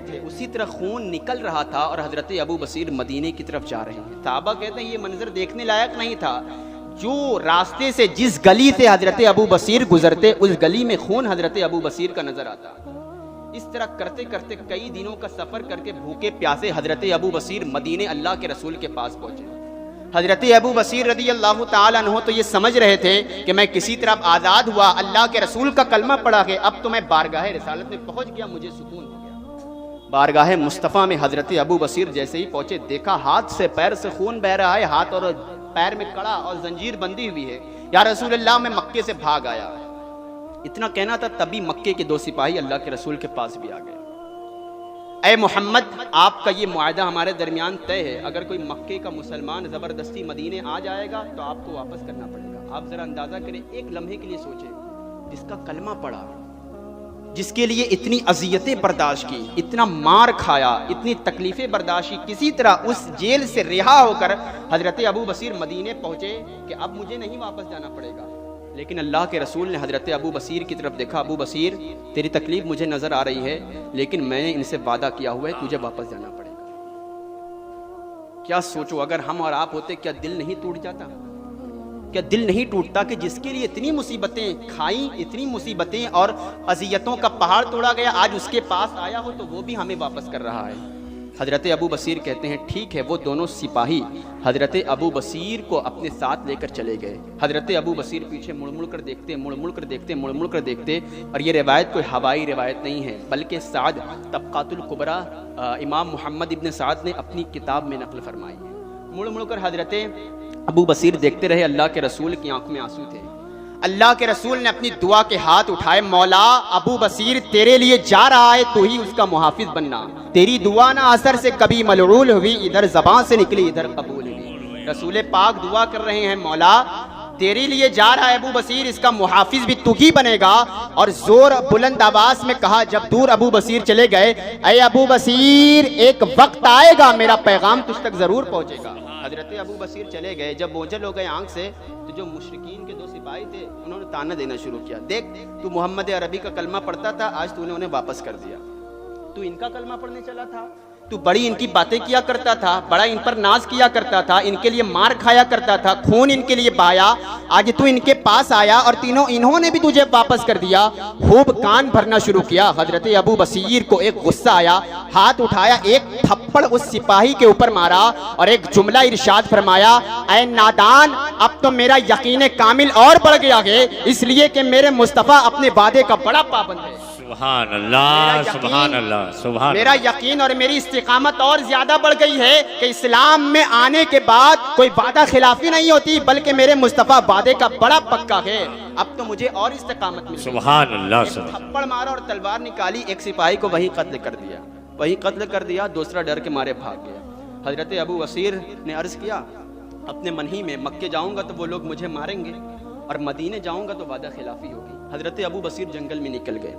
تھے. اسی طرح خون نکل رہا تھا اور حضرت ابو بصیر مدینے کی طرف جا رہے ہیں. صحابہ کہتے ہیں یہ منظر دیکھنے لائق نہیں تھا. جو راستے سے، جس گلی سے حضرت ابو بصیر گزرتے، اس گلی میں خون حضرت ابو بصیر کا نظر آتا. اس طرح کرتے کرتے کئی دنوں کا سفر کر کے بھوکے پیاسے حضرت ابو بصیر مدینے اللہ کے رسول کے پاس پہنچے. حضرت ابو بصیر رضی اللہ تعالیٰ عنہ تو یہ سمجھ رہے تھے کہ میں کسی طرح آزاد ہوا، اللہ کے رسول کا کلمہ پڑھا ہے، اب تو میں بارگاہ رسالت میں پہنچ گیا، مجھے سکون ہو گیا. بارگاہ مصطفیٰ میں حضرت ابو بصیر جیسے ہی پہنچے، دیکھا ہاتھ سے پیر سے خون بہ رہا ہے، ہاتھ اور پیر میں کڑا اور زنجیر بندی ہوئی ہے. یا رسول اللہ میں مکے سے بھاگ آیا. اتنا کہنا تھا، تبھی مکے کے 2 سپاہی اللہ کے رسول کے پاس بھی آ گئے. اے محمد، آپ کا یہ معاہدہ ہمارے درمیان طے ہے، اگر کوئی مکے کا مسلمان زبردستی مدینے آ جائے گا تو آپ کو واپس کرنا پڑے گا. آپ ذرا اندازہ کریں، ایک لمحے کے لیے سوچیں، جس کا کلمہ پڑھا، جس کے لیے اتنی اذیتیں برداشت کی، اتنا مار کھایا، اتنی تکلیفیں برداشت کی، کسی طرح اس جیل سے رہا ہو کر حضرت ابو بصیر مدینے پہنچے کہ اب مجھے نہیں واپس جانا پڑے گا. لیکن اللہ کے رسول نے حضرت ابو بصیر کی طرف دیکھا، ابو بصیر تیری تکلیف مجھے نظر آ رہی ہے، لیکن میں نے ان سے وعدہ کیا ہوا ہے، تجھے واپس جانا پڑے گا. کیا سوچو اگر ہم اور آپ ہوتے، کیا دل نہیں ٹوٹ جاتا؟ کیا دل نہیں ٹوٹتا کہ جس کے لیے اتنی مصیبتیں کھائیں، اتنی مصیبتیں اور اذیتوں کا پہاڑ توڑا گیا، آج اس کے پاس آیا ہو تو وہ بھی ہمیں واپس کر رہا ہے. حضرت ابو بصیر کہتے ہیں ٹھیک ہے. وہ دونوں سپاہی حضرت ابو بصیر کو اپنے ساتھ لے کر چلے گئے. حضرت ابو بصیر پیچھے مڑ مڑ کر دیکھتے اور یہ روایت کوئی ہوائی روایت نہیں ہے، بلکہ سعد طبقات الکبریٰ امام محمد ابن سعد نے اپنی کتاب میں نقل فرمائی ہے. مڑ مڑ کر حضرت ابو بصیر دیکھتے رہے. اللہ کے رسول کی آنکھ میں آنسو تھے. اللہ کے رسول نے اپنی دعا کے ہاتھ اٹھائے، مولا ابو بصیر تیرے لیے جا رہا ہے، تو ہی اس کا محافظ بننا. تیری دعا نہ اثر سے کبھی ملعول ہوئی، ادھر زبان سے نکلی ادھر قبول ہوئی. رسول پاک دعا کر رہے ہیں، مولا تیرے لیے جا رہا ہے ابو بصیر، اس کا محافظ بھی تو ہی بنے گا. اور زور بلند آواز میں کہا جب دور ابو بصیر چلے گئے، اے ابو بصیر ایک وقت آئے گا میرا پیغام تجھ تک ضرور پہنچے گا. حضرت ابو بصیر چلے گئے. جب اوجھل ہو گئے آنکھ سے تو جو مشرکین کے 2 سپاہی تھے انہوں نے تانا دینا شروع کیا، دیکھ تو محمد عربی کا کلمہ پڑھتا تھا، آج تو نے انہیں واپس کر دیا. تو ان کا کلمہ پڑھنے چلا تھا، تو بڑی ان کی باتیں کیا کرتا تھا، بڑا ان پر ناز کیا کرتا تھا، ان کے لیے مار کھایا کرتا تھا، خون ان کے لیے بہایا. آج تو ان کے پاس آیا اور انہوں نے بھی تجھے واپس کر دیا. خوب کان بھرنا شروع کیا. حضرت ابو بصیر کو ایک غصہ آیا، ہاتھ اٹھایا، ایک تھپڑ اس سپاہی کے اوپر مارا اور ایک جملہ ارشاد فرمایا، اے نادان اب تو میرا یقین کامل اور بڑھ گیا ہے، اس لیے کہ میرے مصطفیٰ اپنے وعدے کا بڑا پابند ہے. سبحان اللہ سبحان اللہ سبحان میرا یقین اور میری استقامت اور زیادہ بڑھ گئی ہے کہ اسلام میں آنے کے بعد کوئی وعدہ خلافی نہیں ہوتی، بلکہ میرے مصطفیٰ وعدے کا بڑا پکا ہے۔ اب تو مجھے اور استقامت ملی۔ سبحان اللہ تھپڑ مارا اور تلوار نکالی، ایک سپاہی کو وہی قتل کر دیا، دوسرا ڈر کے مارے بھاگ گیا۔ حضرت ابو بصیر نے عرض کیا اپنے من ہی میں، مکے جاؤں گا تو وہ لوگ مجھے ماریں گے اور مدینے جاؤں گا تو وعدہ خلافی ہوگی۔ حضرت ابو بصیر جنگل میں نکل گئے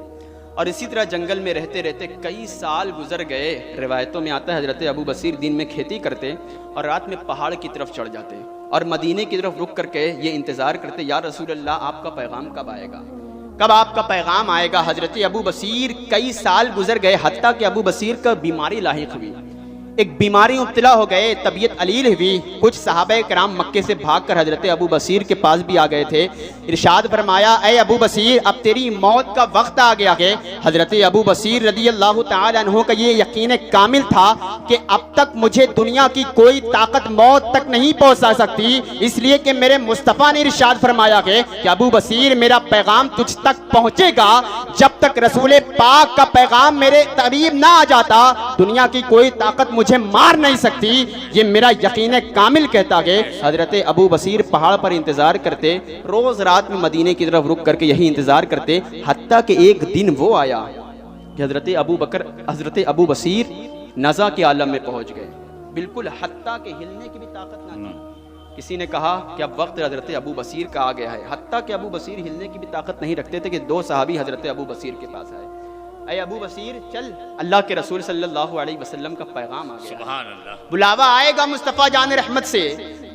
اور اسی طرح جنگل میں رہتے رہتے کئی سال گزر گئے۔ روایتوں میں آتا ہے حضرت ابو بصیر دن میں کھیتی کرتے اور رات میں پہاڑ کی طرف چڑھ جاتے اور مدینے کی طرف رک کر کے یہ انتظار کرتے، یا رسول اللہ آپ کا پیغام کب آئے گا، کب آپ کا پیغام آئے گا۔ حضرت ابو بصیر کئی سال گزر گئے، حتیٰ کہ ابو بصیر کا بیماری لاحق ہوئی، ایک بیماری مبتلا ہو گئے، طبیعت علیل ہوئی۔ کچھ صحابہ کرام مکے سے بھاگ کر حضرت ابو بصیر کے پاس بھی آ گئے تھے۔ ارشاد فرمایا اے ابو بصیر اب تیری موت کا وقت آ گیا ہے۔ حضرت ابو بصیر رضی اللہ تعالی عنہ کا یہ یقین کامل تھا کہ اب تک مجھے دنیا کی کوئی طاقت موت تک نہیں پہنچا سکتی، اس لیے کہ میرے مصطفیٰ نے ارشاد فرمایا ہے کہ ابو بصیر میرا پیغام تجھ تک پہنچے گا، جب تک رسول پاک کا پیغام میرے قریب نہ آ جاتا دنیا کی کوئی طاقت مجھے مار نہیں سکتی۔ یہ میرا یقین کامل کہتا ہے۔ حضرت ابو بصیر پہاڑ پر انتظار کرتے، روز رات میں مدینے کی طرف رک کر کے یہی انتظار کرتے، حتیٰ کہ ایک دن وہ آیا کہ حضرت ابو بصیر نزع کے عالم میں پہنچ گئے، بالکل حتیٰ کہ ہلنے کی بھی طاقت نہ تھی۔ کسی نے کہا کہ اب وقت حضرت ابو بصیر کا آ گیا ہے، حتیٰ کہ ابو بصیر ہلنے کی بھی طاقت نہیں رکھتے تھے کہ دو صحابی حضرت ابو بصیر کے پاس آئے، اے ابو بصیر چل، اللہ کے رسول صلی اللہ علیہ وسلم کا پیغام آ گیا، سبحان اللہ بلاوا آئے گا مصطفیٰ جان رحمت سے،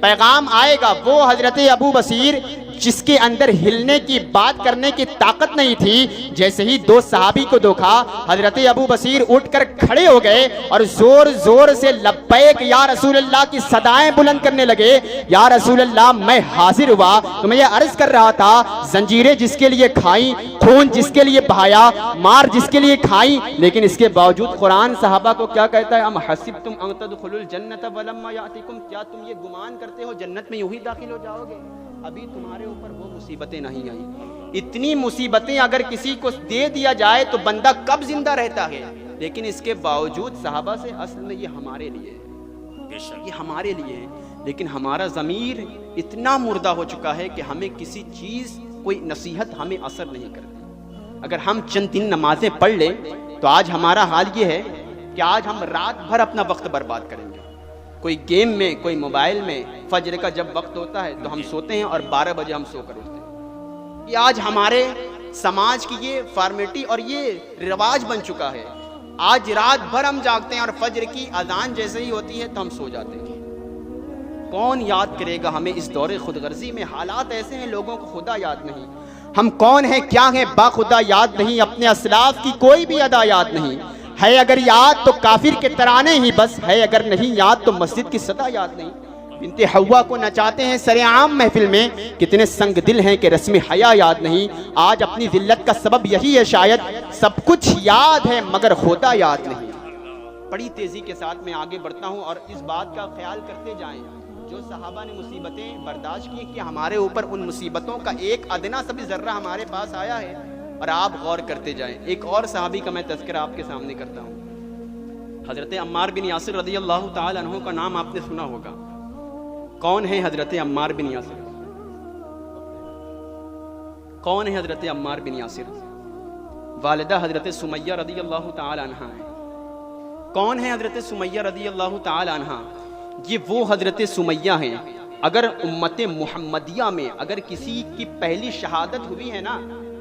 پیغام آئے گا۔ وہ حضرت ابو بصیر جس کے اندر ہلنے کی بات کرنے کی طاقت نہیں تھی، جیسے ہی دو صحابی کو دیکھا حضرت ابو بصیر اٹھ کر کھڑے ہو گئے اور زور زور سے لبیک یا رسول اللہ کی صدائیں بلند کرنے لگے۔ یا رسول اللہ میں حاضر ہوا، تو میں یہ عرض کر رہا تھا زنجیریں جس کے لیے کھائیں، خون جس کے لیے بہایا، مار جس کے لیے کھائیں، لیکن اس کے باوجود قرآن صحابہ کو کیا کہتا ہے، ام حسبتم ان تدخلوا الجنۃ ولما یاتکم، کیا تم یہ گمان کرتے ہو جنت میں یوں ہی داخل ہو جاؤ گے؟ ابھی تمہارے اوپر وہ مصیبتیں نہیں آئیں۔ اتنی مصیبتیں اگر کسی کو دے دیا جائے تو بندہ کب زندہ رہتا ہے، لیکن اس کے باوجود صحابہ سے اصل میں یہ ہمارے لیے ہے، یہ ہمارے لیے ہے، لیکن ہمارا ضمیر اتنا مردہ ہو چکا ہے کہ ہمیں کسی چیز کوئی نصیحت ہمیں اثر نہیں کرتی۔ اگر ہم چند دن نمازیں پڑھ لیں تو آج ہمارا حال یہ ہے کہ آج ہم رات بھر اپنا وقت برباد کریں گے، کوئی گیم میں، کوئی موبائل میں۔ فجر کا جب وقت ہوتا ہے تو ہم سوتے ہیں اور 12 بجے ہم سو کر اٹھتے ہیں۔ یہ آج ہمارے سماج کی یہ فارمیٹی اور یہ رواج بن چکا ہے۔ آج رات بھر ہم جاگتے ہیں اور فجر کی اذان جیسے ہی ہوتی ہے تو ہم سو جاتے ہیں۔ کون یاد کرے گا ہمیں اس دور خود غرضی میں؟ حالات ایسے ہیں لوگوں کو خدا یاد نہیں، ہم کون ہیں کیا ہیں باخدا یاد نہیں، اپنے اسلاف کی کوئی بھی ادا یاد نہیں ہے، اگر یاد تو کافر کے ترانے ہی بس ہے، اگر نہیں یاد تو مسجد کی صدا یاد نہیں۔ بنت حوا کو نچاتے ہیں سر عام محفل میں، کتنے سنگ دل ہیں کہ رسم حیا یاد نہیں۔ آج اپنی ذلت کا سبب یہی ہے، شاید سب کچھ یاد ہے مگر خدا یاد نہیں۔ بڑی تیزی کے ساتھ میں آگے بڑھتا ہوں اور اس بات کا خیال کرتے جائیں، جو صحابہ نے مصیبتیں برداشت کی کہ ہمارے اوپر ان مصیبتوں کا ایک ادنا سا بھی ذرہ ہمارے پاس آیا ہے، اور آپ غور کرتے جائیں۔ ایک اور صحابی کا میں تذکرہ آپ کے سامنے کرتا ہوں، حضرت عمار بن یاسر رضی اللہ تعالی عنہ کا نام آپ نے سنا ہوگا۔ کون ہے حضرت عمار بن یاسر؟ کون ہے حضرت عمار بن یاسر؟ والدہ حضرت سمیہ رضی اللہ تعالی عنہ ہے۔ کون ہے حضرت سمیہ رضی اللہ تعالی عنہ؟ یہ وہ حضرت سمیہ ہیں، اگر امت محمدیہ میں اگر کسی کی پہلی شہادت ہوئی ہے نا،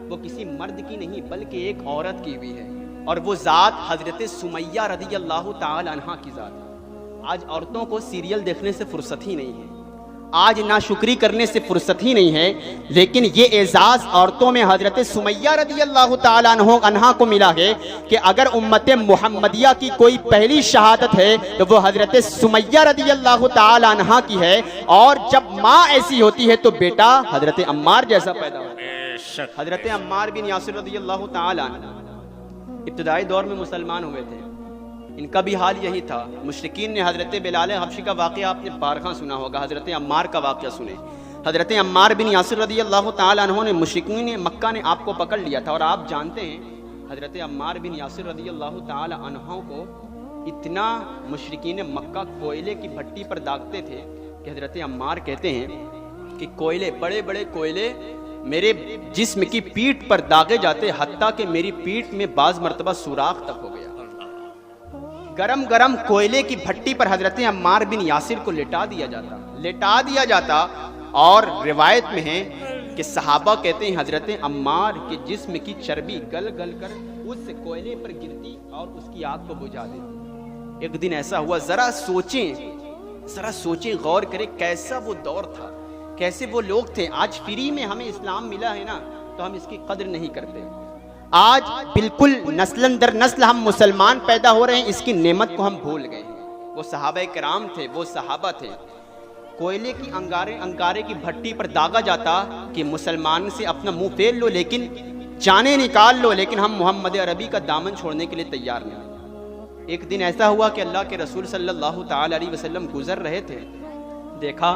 وہ کسی مرد کی نہیں بلکہ ایک عورت کی ہوئی ہے، اور وہ ذات حضرت سمیہ رضی اللہ تعالی عنہ کی ذات ہے۔ آج عورتوں کو سیریل دیکھنے سے فرصت ہی نہیں ہے، آج ناشکری کرنے سے فرصت ہی نہیں ہے، لیکن یہ اعزاز عورتوں میں حضرت سمیہ رضی اللہ تعالی عنہ کو ملا ہے کہ اگر امت محمدیہ کی کوئی پہلی شہادت ہے تو وہ حضرت سمیہ رضی اللہ تعالی عنہ کی ہے، اور جب ماں ایسی ہوتی ہے تو بیٹا حضرت عمار جیسا پیدا ہوتا ہے۔ حضرت عمار بن یاسر رضی اللہ تعالی عنہ ابتدائی دور میں مسلمان ہوئے تھے، ان کا بھی حال یہی تھا۔ مشرکین نے حضرت بلال حبشی کا واقعہ آپ نے بارہا سنا ہوگا، حضرت عمار کا واقعہ سنے۔ حضرت عمار بن یاسر رضی اللہ تعالی عنہ نے، مشرکین نے مکہ نے آپ کو پکڑ لیا تھا، اور آپ جانتے ہیں حضرت عمار بن یاسر رضی اللہ تعالی عنہ کو اتنا مشرکین مکہ کوئلے کی بھٹی پر داغتے تھے کہ حضرت عمار کہتے ہیں کہ کوئلے، بڑے بڑے کوئلے میرے جسم کی پیٹھ پر داغے جاتے، حتیٰ کہ میری پیٹھ میں بعض مرتبہ سوراخ تک ہو گیا۔ گرم گرم کوئلے کی بھٹی پر حضرت عمار بن یاسر کو لٹا دیا جاتا اور روایت میں ہے کہ صحابہ کہتے ہیں حضرت عمار کے جسم کی چربی گل گل کر اس کوئلے پر گرتی اور اس کی آگ کو بجھا دیتی۔ ایک دن ایسا ہوا، ذرا سوچیں غور کریں کیسا وہ دور تھا، کیسے وہ لوگ تھے۔ آج فری میں ہمیں اسلام ملا ہے نا تو ہم اس کی قدر نہیں کرتے۔ آج بالکل نسل در نسل ہم مسلمان پیدا ہو رہے ہیں، اس کی نعمت کو ہم بھول گئے۔ وہ صحابہ کرام تھے، وہ صحابہ تھے، کوئلے کی انگارے کی بھٹی پر داغا جاتا کہ مسلمان سے اپنا منہ پھیر لو، لیکن جانیں نکال لو، لیکن ہم محمد عربی کا دامن چھوڑنے کے لیے تیار نہیں۔ ایک دن ایسا ہوا کہ اللہ کے رسول صلی اللہ تعالی علیہ وسلم گزر رہے تھے، دیکھا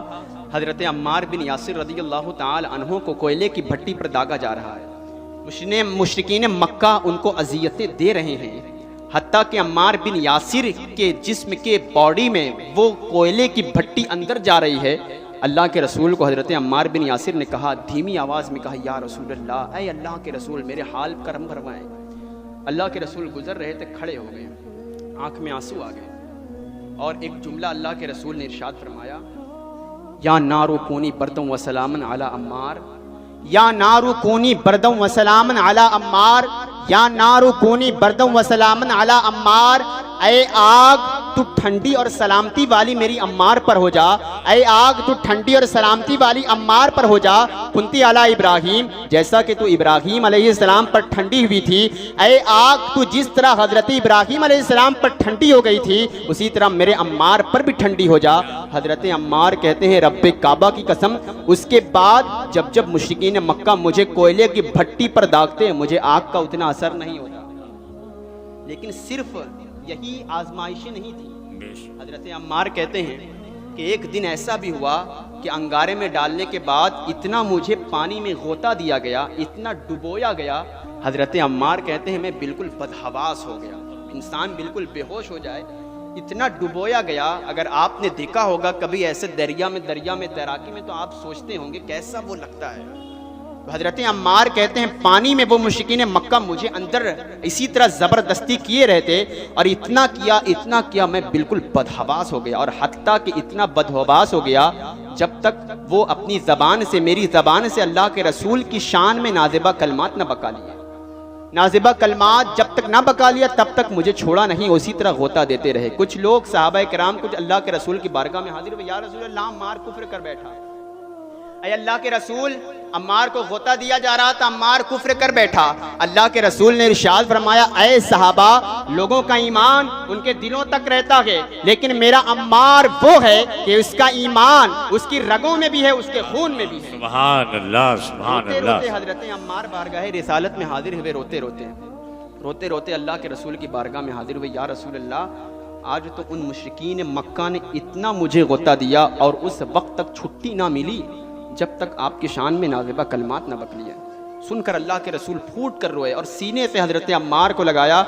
حضرت عمار بن یاسر رضی اللہ تعالی عنہ کو کوئلے کی بھٹی پر داغا جا رہا ہے۔ مشرکین مکہ ان کو اذیتیں دے رہے ہیں، حتیٰ کہ عمار بن یاسر کے جسم کے باڈی میں وہ کوئلے کی بھٹی اندر جا رہی ہے۔ اللہ کے رسول کو حضرت عمار بن یاسر نے کہا، دھیمی آواز میں کہا، یا رسول اللہ، اے اللہ کے رسول میرے حال کرم فرمائیں۔ اللہ کے رسول گزر رہے تھے، کھڑے ہو گئے، آنکھ میں آنسو آ گئے، اور ایک جملہ اللہ کے رسول نے ارشاد فرمایا، یا نارو کونی بردم و سلامن علی عمار، یا نارو کونی بردم و سلامن علی عمار، یا نارو کونی بردم و سلامن علی عمار، اے آگ تو ٹھنڈی اور سلامتی والی میری عمار پر ہو جا، اے آگ تو ٹھنڈی اور سلامتی والی عمار پر ہو جا، کنتی علی ابراہیم، جیسا کہ تو ابراہیم علیہ السلام پر ٹھنڈی ہوئی تھی، اے آگ تو جس طرح حضرت ابراہیم علیہ السلام پر ٹھنڈی ہو گئی تھی اسی طرح میرے عمار پر بھی ٹھنڈی ہو جا۔ حضرت عمار کہتے ہیں رب کعبہ کی قسم، اس کے بعد جب مشرکین مکہ مجھے کوئلے کی بھٹی پر داغتے مجھے آگ کا اتنا اثر نہیں ہوتا۔ لیکن صرف یہی آزمائشیں نہیں تھی۔ حضرت عمار کہتے ہیں کہ ایک دن ایسا بھی ہوا کہ انگارے میں ڈالنے کے بعد اتنا مجھے پانی میں غوطہ دیا گیا، اتنا ڈبویا گیا، حضرت عمار کہتے ہیں میں بالکل بدحواس ہو گیا، انسان بالکل بے ہوش ہو جائے، اتنا ڈبویا گیا۔ اگر آپ نے دیکھا ہوگا کبھی ایسے دریا میں تیراکی میں تو آپ سوچتے ہوں گے کیسا وہ لگتا ہے۔ حضرت عمار کہتے ہیں پانی میں وہ مشرکین مکہ مجھے اندر اسی طرح زبردستی کیے رہتے، اور اتنا کیا میں بالکل بدحواس ہو گیا، اور حتیٰ کہ اتنا بدحواس ہو گیا جب تک وہ اپنی زبان سے، میری زبان سے اللہ کے رسول کی شان میں نازبہ کلمات نہ بکا لیے۔ نازبہ کلمات جب تک نہ بکا لیا تب تک مجھے چھوڑا نہیں، اسی طرح غوطہ دیتے رہے۔ کچھ لوگ صحابہ کرام کچھ اللہ کے رسول کی بارگاہ میں حاضر ہوئے، یا رسول اللہ عمار کفر کر بیٹھا، اے اللہ کے رسول عمار کو غوطہ دیا جا رہا تھا، عمار کفر کر بیٹھا۔ اللہ کے رسول نے ارشاد فرمایا، اے صحابہ، لوگوں کا ایمان ان کے دلوں تک رہتا ہے، لیکن میرا عمار وہ ہے کہ اس کا ایمان اس کی رگوں میں بھی ہے، اس کے خون میں بھی ہے۔ سبحان اللہ، سبحان روتے اللہ۔ روتے حضرت عمار بارگاہ رسالت میں حاضر ہوئے، روتے روتے اللہ کے رسول کی بارگاہ میں حاضر ہوئے، یا رسول اللہ، آج تو ان مشرکین مکہ نے اتنا مجھے غوطہ دیا اور اس وقت تک چھٹی نہ ملی جب تک آپ کی شان میں نازبہ کلمات نہ بکلی ہے۔ سن کر اللہ کے رسول پھوٹ کر روئے اور سینے سے حضرت عمار کو لگایا،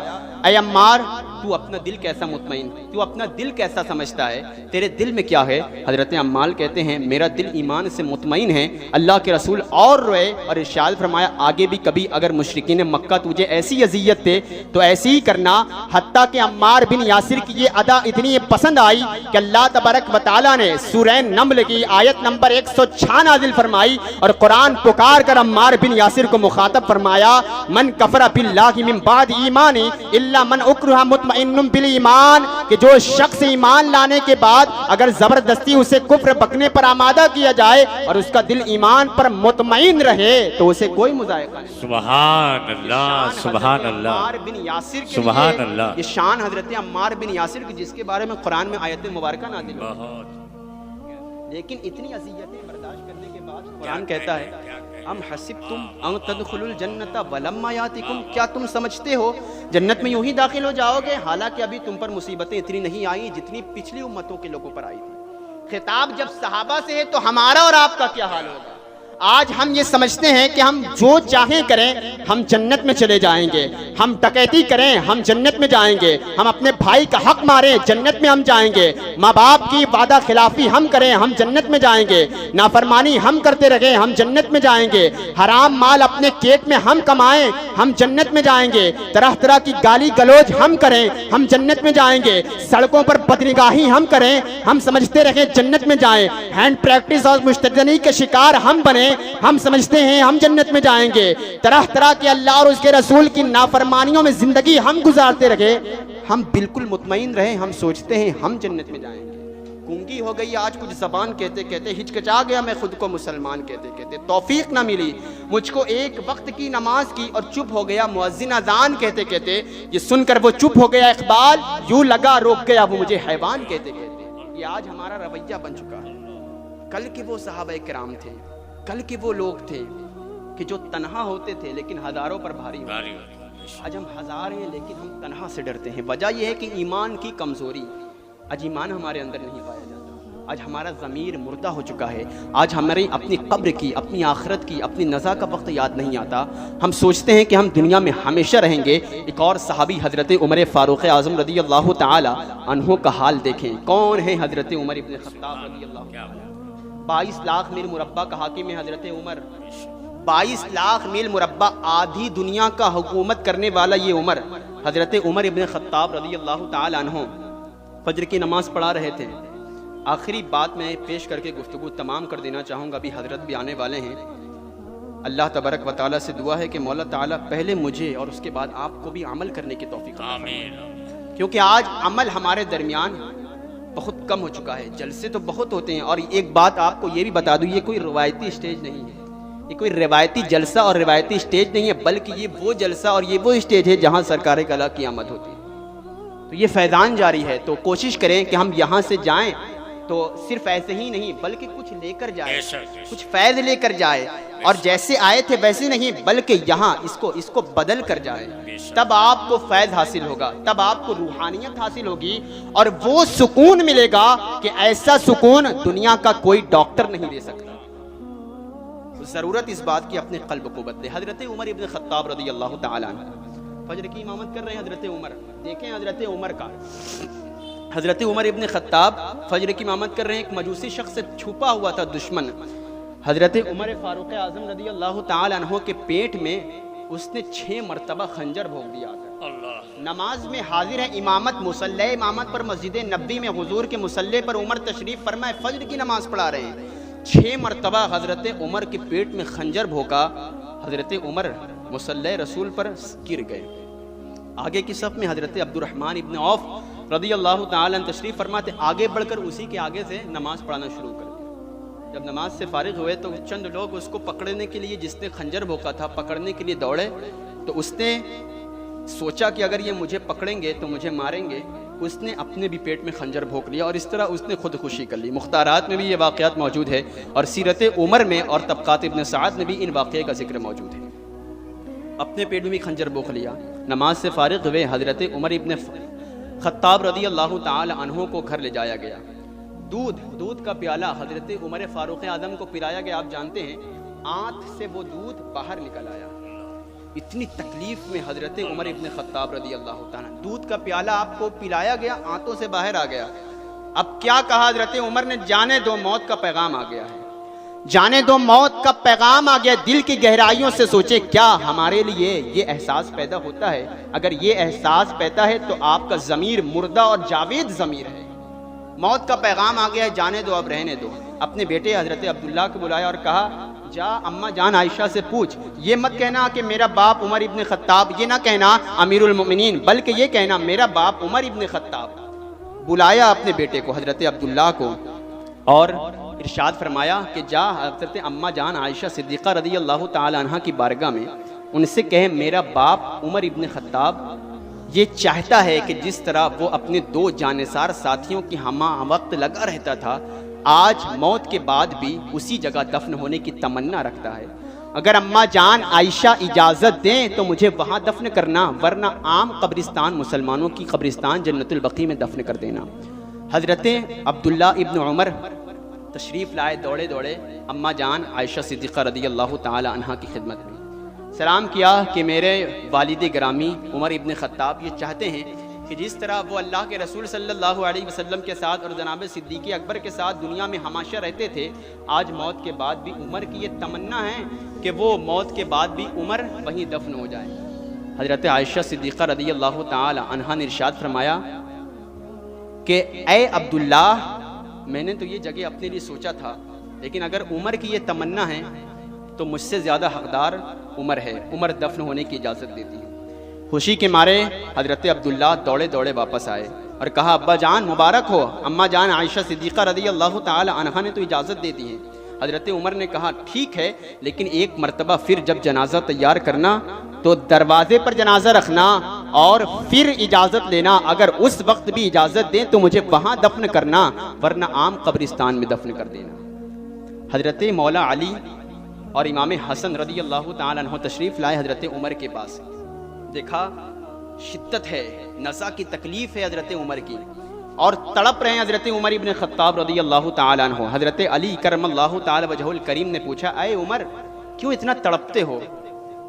اے عمار، تو اپنا دل کیسا مطمئن، تو اپنا دل کیسا سمجھتا ہے، تیرے دل میں کیا ہے؟ حضرت عمار کہتے ہیں میرا دل ایمان سے مطمئن ہے۔ اللہ کے رسول اور روئے اور ارشاد فرمایا، آگے بھی کبھی اگر مشرکین مکہ تجھے ایسی اذیت دے تو ایسی ہی کرنا۔ حتیٰ کہ عمار بن یاسر کی یہ ادا اتنی پسند آئی کہ اللہ تبارک و تعالیٰ نے سورہ نمل کی آیت نمبر 106 نازل فرمائی اور قرآن پکار کر عمار بن یاسر کو مخاطب فرمایا، من کفر باللہ من بعد ایمانی الا من اکرہ مطمئن بالایمان، کہ جو شخص ایمان لانے کے بعد اگر زبردستی اسے کفر بکنے پر آمادہ کیا جائے اور اس کا دل ایمان پر مطمئن رہے تو اسے کوئی مذائقہ نہیں۔ سبحان اللہ، سبحان اللہ، عمار بن یاسر کے سبحان لیے اللہ۔ یہ شان حضرت عمار بن یاسر کی جس کے بارے میں قرآن میں آیت مبارکہ نازل ہوئی، بہت لیکن اتنی اذیتیں برداشت کرنے کے بعد قرآن کہتا ہے، ام حسبتم ان تدخلوا الجنت ولما یاتکم، کیا تم سمجھتے ہو جنت میں یوں ہی داخل ہو جاؤ گے حالانکہ ابھی تم پر مصیبتیں اتنی نہیں آئی جتنی پچھلی امتوں کے لوگوں پر آئی تھی۔ خطاب جب صحابہ سے ہے تو ہمارا اور آپ کا کیا حال ہوگا؟ آج ہم یہ سمجھتے ہیں کہ ہم جو چاہیں کریں ہم جنت میں چلے جائیں گے، ہم ڈکیتی کریں ہم جنت میں جائیں گے، ہم اپنے بھائی کا حق ماریں جنت میں ہم جائیں گے، ماں باپ کی وعدہ خلافی ہم کریں ہم جنت میں جائیں گے، نافرمانی ہم کرتے رہیں ہم جنت میں جائیں گے، حرام مال اپنے پیٹ میں ہم کمائیں ہم جنت میں جائیں گے، طرح طرح کی گالی گلوچ ہم کریں ہم جنت میں جائیں گے، سڑکوں پر بدنگاہی ہم کریں ہم سمجھتے رہیں جنت میں جائیں، ہینڈ پریکٹس اور مشتدنی کے شکار ہم بنیں ہم سمجھتے ہیں ہم جنت میں جائیں گے، طرح طرح کے اللہ اور اس کے رسول کی نافرمانیوں میں زندگی ہم گزارتے رہے ہم بالکل مطمئن رہیں ہم سوچتے ہیں ہم جنت میں جائیں گے۔ گونگی ہو گئی آج کچھ زبان کہتے کہتے، ہچکچا گیا میں خود کو مسلمان کہتے کہتے، توفیق نہ ملی مجھ کو ایک وقت کی نماز کی اور چپ ہو گیا مؤذن اذان کہتے کہتے، یہ سن کر وہ چپ ہو گیا اقبال، یوں لگا روک گیا وہ مجھے حیوان کہتے کہتے۔ یہ آج ہمارا رویہ بن چکا ہے۔ کل کے وہ صحابہ کرام تھے، کل کے وہ لوگ تھے کہ جو تنہا ہوتے تھے لیکن ہزاروں پر بھاری ہوتے تھے۔ آج ہم ہزار ہیں لیکن ہم تنہا سے ڈرتے ہیں۔ وجہ یہ ہے کہ ایمان کی کمزوری، آج ایمان ہمارے اندر نہیں پایا جاتا، آج ہمارا ضمیر مردہ ہو چکا ہے، آج ہماری اپنی قبر کی، اپنی آخرت کی، اپنی نزا کا وقت یاد نہیں آتا۔ ہم سوچتے ہیں کہ ہم دنیا میں ہمیشہ رہیں گے۔ ایک اور صحابی حضرت عمر فاروق اعظم رضی اللہ تعالی عنہ کا حال دیکھیں۔ کون ہے حضرت عمر ابن خطاب رضی اللہ تعالی؟ 22 لاکھ میل مربع کا حاکم ہے حضرت عمر، 22 لاکھ میل مربع آدھی دنیا کا حکومت کرنے والا یہ عمر، حضرت عمر ابن خطاب رضی اللہ تعالی عنہ فجر کی نماز پڑھا رہے تھے۔ آخری بات میں پیش کر کے گفتگو تمام کر دینا چاہوں گا، ابھی حضرت بھی آنے والے ہیں۔ اللہ تبارک و تعالیٰ سے دعا ہے کہ مولا تعالیٰ پہلے مجھے اور اس کے بعد آپ کو بھی عمل کرنے کی توفیق عطا فرمائے، کیونکہ آج عمل ہمارے درمیان بہت کم ہو چکا ہے۔ جلسے تو بہت ہوتے ہیں، اور ایک بات آپ کو یہ بھی بتا دوں، یہ کوئی روایتی اسٹیج نہیں ہے، یہ کوئی روایتی جلسہ اور روایتی اسٹیج نہیں ہے، بلکہ یہ وہ جلسہ اور یہ وہ اسٹیج ہے جہاں سرکار کعبہ کی آمد ہوتی ہے۔ تو یہ فیضان جاری ہے، تو کوشش کریں کہ ہم یہاں سے جائیں تو صرف ایسے ہی نہیں بلکہ کچھ لے کر جائے، کچھ فیض لے کر جائے، اور جیسے آئے تھے ویسے نہیں بلکہ یہاں اس کو بدل کر جائے، تب آپ کو فیض حاصل ہوگا، تب آپ کو روحانیت حاصل ہوگی، اور وہ سکون ملے گا کہ ایسا سکون دنیا کا کوئی ڈاکٹر نہیں دے سکتا۔ ضرورت اس بات کی اپنے قلب کو بدلے۔ حضرت عمر ابن خطاب رضی اللہ تعالیٰ عنہ فجر کی امامت کر رہے ہیں۔ حضرت عمر دیکھیں، حضرت عمر کا، حضرت عمر ابن خطاب فجر کی امامت کر رہے ہیں۔ ایک مجوسی شخص سے چھپا ہوا تھا دشمن، حضرت عمر فاروق اعظم رضی اللہ تعالی عنہ کے پیٹ میں اس نے 6 مرتبہ خنجر بھونک دیا تھا۔ نماز میں حاضر ہے، امامت، مصلی امامت پر مسجد نبوی میں حضور کے مصلی پر عمر تشریف فرمائے، فجر کی نماز پڑھا رہے ہیں، 6 مرتبہ حضرت عمر کے پیٹ میں خنجر بھونکا، حضرت عمر مصلی رسول پر گر گئے۔ آگے کی صف میں حضرت عبد الرحمن ابن عوف رضی اللہ تعالی عنہ تشریف فرماتے، آگے بڑھ کر اسی کے آگے سے نماز پڑھانا شروع کر دیا۔ جب نماز سے فارغ ہوئے تو چند لوگ اس کو پکڑنے کے لیے، جس نے خنجر بھونکا تھا، پکڑنے کے لیے دوڑے، تو اس نے سوچا کہ اگر یہ مجھے پکڑیں گے تو مجھے ماریں گے، اس نے اپنے بھی پیٹ میں خنجر بھونک لیا، اور اس طرح اس نے خودکشی کر لی۔ مختارات میں بھی یہ واقعات موجود ہے، اور سیرت عمر میں اور طبقات ابن سعد میں بھی ان واقعے کا ذکر موجود ہے۔ اپنے پیٹ میں بھی خنجر بھونک لیا، نماز سے فارغ ہوئے، حضرت عمر ابن خطاب رضی اللہ تعالی عنہ کو گھر لے جایا گیا۔ دودھ کا پیالہ حضرت عمر فاروق اعظم کو پلایا گیا۔ آپ جانتے ہیں آنت سے وہ دودھ باہر نکل آیا، اتنی تکلیف میں حضرت عمر ابن خطاب رضی اللہ تعالیٰ، دودھ کا پیالہ آپ کو پلایا گیا، آنتوں سے باہر آ گیا۔ اب کیا کہا حضرت عمر نے؟ جانے دو، موت کا پیغام آ گیا ہے، جانے دو، موت کا پیغام آ گیا۔ دل کی گہرائیوں سے سوچے، کیا ہمارے لیے یہ احساس پیدا ہوتا ہے؟ اگر یہ احساس پیدا ہے تو آپ کا ضمیر مردہ اور جاوید ضمیر ہے۔ موت کا پیغام آ گیا ہے، جانے دو، اب رہنے دو۔ اپنے بیٹے حضرت عبداللہ کو بلایا اور کہا، جا اماں جان عائشہ سے پوچھ، یہ مت کہنا کہ میرا باپ عمر ابن خطاب، یہ نہ کہنا امیر المؤمنین، بلکہ یہ کہنا میرا باپ عمر ابن خطاب۔ بلایا اپنے بیٹے کو، حضرت عبداللہ کو، اور ارشاد فرمایا کہ جا حضرت اماں جان عائشہ صدیقہ رضی اللہ تعالی عنہ کی بارگاہ میں ان سے کہے، میرا باپ عمر ابن خطاب یہ چاہتا ہے کہ جس طرح وہ اپنے 2 جانثار ساتھیوں کی ہمہ وقت لگا رہتا تھا، آج موت کے بعد بھی اسی جگہ دفن ہونے کی تمنا رکھتا ہے۔ اگر اماں جان عائشہ اجازت دیں تو مجھے وہاں دفن کرنا، ورنہ عام قبرستان، مسلمانوں کی قبرستان جنت البقیع میں دفن کر دینا۔ حضرت عبداللہ ابن عمر تشریف لائے دوڑے دوڑے اماں جان عائشہ صدیقہ رضی اللہ تعالی عنہا کی خدمت میں، سلام کیا کہ میرے والد گرامی عمر ابن خطاب یہ چاہتے ہیں کہ جس طرح وہ اللہ کے رسول صلی اللہ علیہ وسلم کے ساتھ اور جناب صدیق اکبر کے ساتھ دنیا میں ہمیشہ رہتے تھے، آج موت کے بعد بھی عمر کی یہ تمنا ہے کہ وہ موت کے بعد بھی عمر وہیں دفن ہو جائے۔ حضرت عائشہ صدیقہ رضی اللہ تعالی عنہا نے ارشاد فرمایا کہ اے عبداللہ، میں نے تو یہ جگہ اپنے لیے سوچا تھا، لیکن اگر عمر کی یہ تمنا ہے تو مجھ سے زیادہ حقدار عمر ہے، عمر دفن ہونے کی اجازت دیتی ہے۔ خوشی کے مارے حضرت عبداللہ دوڑے دوڑے واپس آئے اور کہا ابا جان مبارک ہو، اماں جان عائشہ صدیقہ رضی اللہ تعالی عنہا نے تو اجازت دے دی ہے۔ حضرت عمر نے کہا ٹھیک ہے، لیکن ایک مرتبہ پھر جب جنازہ تیار کرنا تو دروازے پر جنازہ رکھنا اور پھر اجازت لینا، اگر اس وقت بھی اجازت دیں تو مجھے وہاں دفن کرنا، ورنہ عام قبرستان میں دفن کر دینا۔ حضرت مولا علی اور امام حسن رضی اللہ تعالی عنہ تشریف لائے حضرت عمر کے پاس، دیکھا شدت ہے، نزع کی تکلیف ہے حضرت عمر کی، اور تڑپ رہے ہیں حضرت عمر ابن خطاب رضی اللہ تعالی عنہ۔ حضرت علی کرم اللہ تعالی وجہہ الکریم نے پوچھا اے عمر، کیوں اتنا تڑپتے ہو،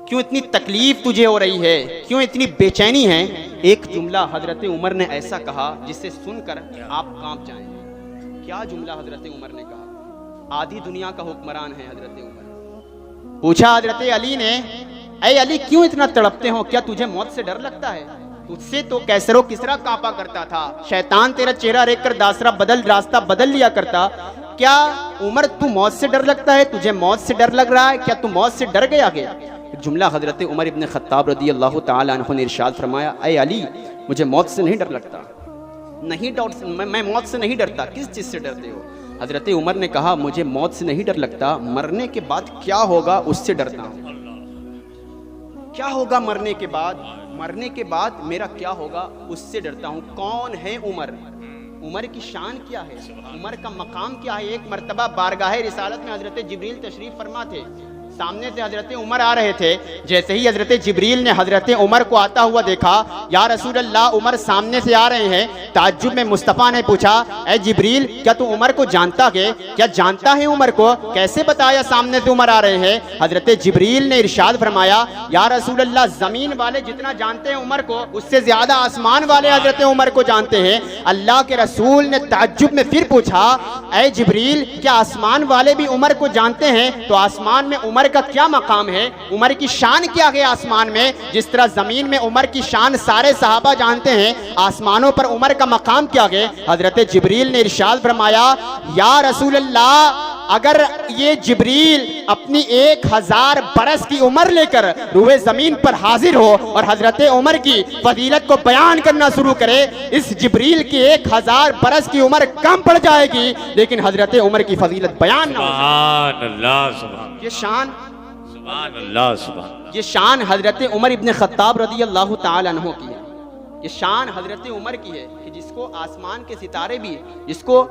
کیوں اتنی تکلیف تجھے ہو رہی ہے، کیوں اتنی بے چینی ہے؟ ایک جملہ حضرت عمر نے ایسا کہا جسے سن کر آپ کانپ جائیں۔ کیا جملہ حضرت عمر نے کہا؟ آدھی دنیا کا حکمران ہے حضرت عمر۔ پوچھا حضرت علی نے اے علی کیوں اتنا تڑپتے ہو، کیا تجھے موت سے ڈر لگتا ہے؟ تجھ سے تو کیسر و کسرا کانپا کرتا تھا، شیطان تیرا چہرہ دیکھ کر راستہ بدل لیا کرتا، کیا عمر تو موت سے ڈر لگتا ہے، تجھے موت سے ڈر لگ رہا ہے، کیا تو موت سے ڈر گیا؟ جملہ حضرت عمر ابن خطاب رضی اللہ تعالی عنہ نے ارشاد فرمایا اے علی مجھے موت سے نہیں ڈر لگتا، میں موت سے نہیں ڈرتا۔ کس چیز سے ڈرتے ہو؟ حضرت عمر نے کہا مجھے موت سے نہیں ڈر لگتا، مرنے کے بعد کیا ہوگا اس سے ڈرتا ہوں۔ کیا ہوگا مرنے کے بعد؟ مرنے کے بعد میرا کیا ہوگا اس سے ڈرتا ہوں۔ کون ہے عمر؟ عمر کی شان کیا ہے؟ عمر کا مقام کیا ہے؟ ایک مرتبہ بارگاہ رسالت میں حضرت جبریل تشریف فرما تھے، سامنے سے حضرت عمر آ رہے تھے، جیسے ہی حضرت جبریل نے حضرت عمر کو آتا ہوا دیکھا، یا رسول اللہ عمر سامنے سے آ رہے ہیں، تعجب میں مصطفیٰ نے پوچھا اے جبریل کیا تو عمر کو جانتا ہے؟ کیا جانتا ہے عمر کو؟ کیسے بتایا سامنے سے عمر آ رہے ہیں؟ حضرت جبریل نے ارشاد فرمایا یا رسول اللہ زمین والے جتنا جانتے ہیں عمر کو، اس سے زیادہ آسمان والے حضرت عمر کو جانتے ہیں۔ اللہ کے رسول نے تعجب میں پھر پوچھا اے جبریل کیا آسمان والے بھی عمر کو جانتے ہیں؟ تو آسمان میں عمر کا کیا مقام ہے، عمر کی شان کیا ہے آسمان میں؟ جس طرح زمین میں عمر کی شان سارے صحابہ جانتے ہیں، آسمانوں پر عمر کا مقام کیا ہے؟ حضرت جبریل نے ارشاد فرمایا یا رسول اللہ اگر یہ جبریل اپنی 1000 برس کی عمر لے کر روئے زمین پر حاضر ہو اور حضرت عمر کی فضیلت کو بیان کرنا شروع کرے، اس جبریل کی 1000 برس کی عمر کم پڑ جائے گی، لیکن حضرت عمر کی فضیلت بیان نہ ہو۔ سبحان اللہ، سبحان یہ شان، سبحان اللہ، سبحان اللہ۔ یہ شان حضرت عمر ابن خطاب رضی اللہ تعالی عنہ کی ہے، یہ شان حضرت عمر کی ہے کہ جس کو آسمان کے ستارے بھی، جس کو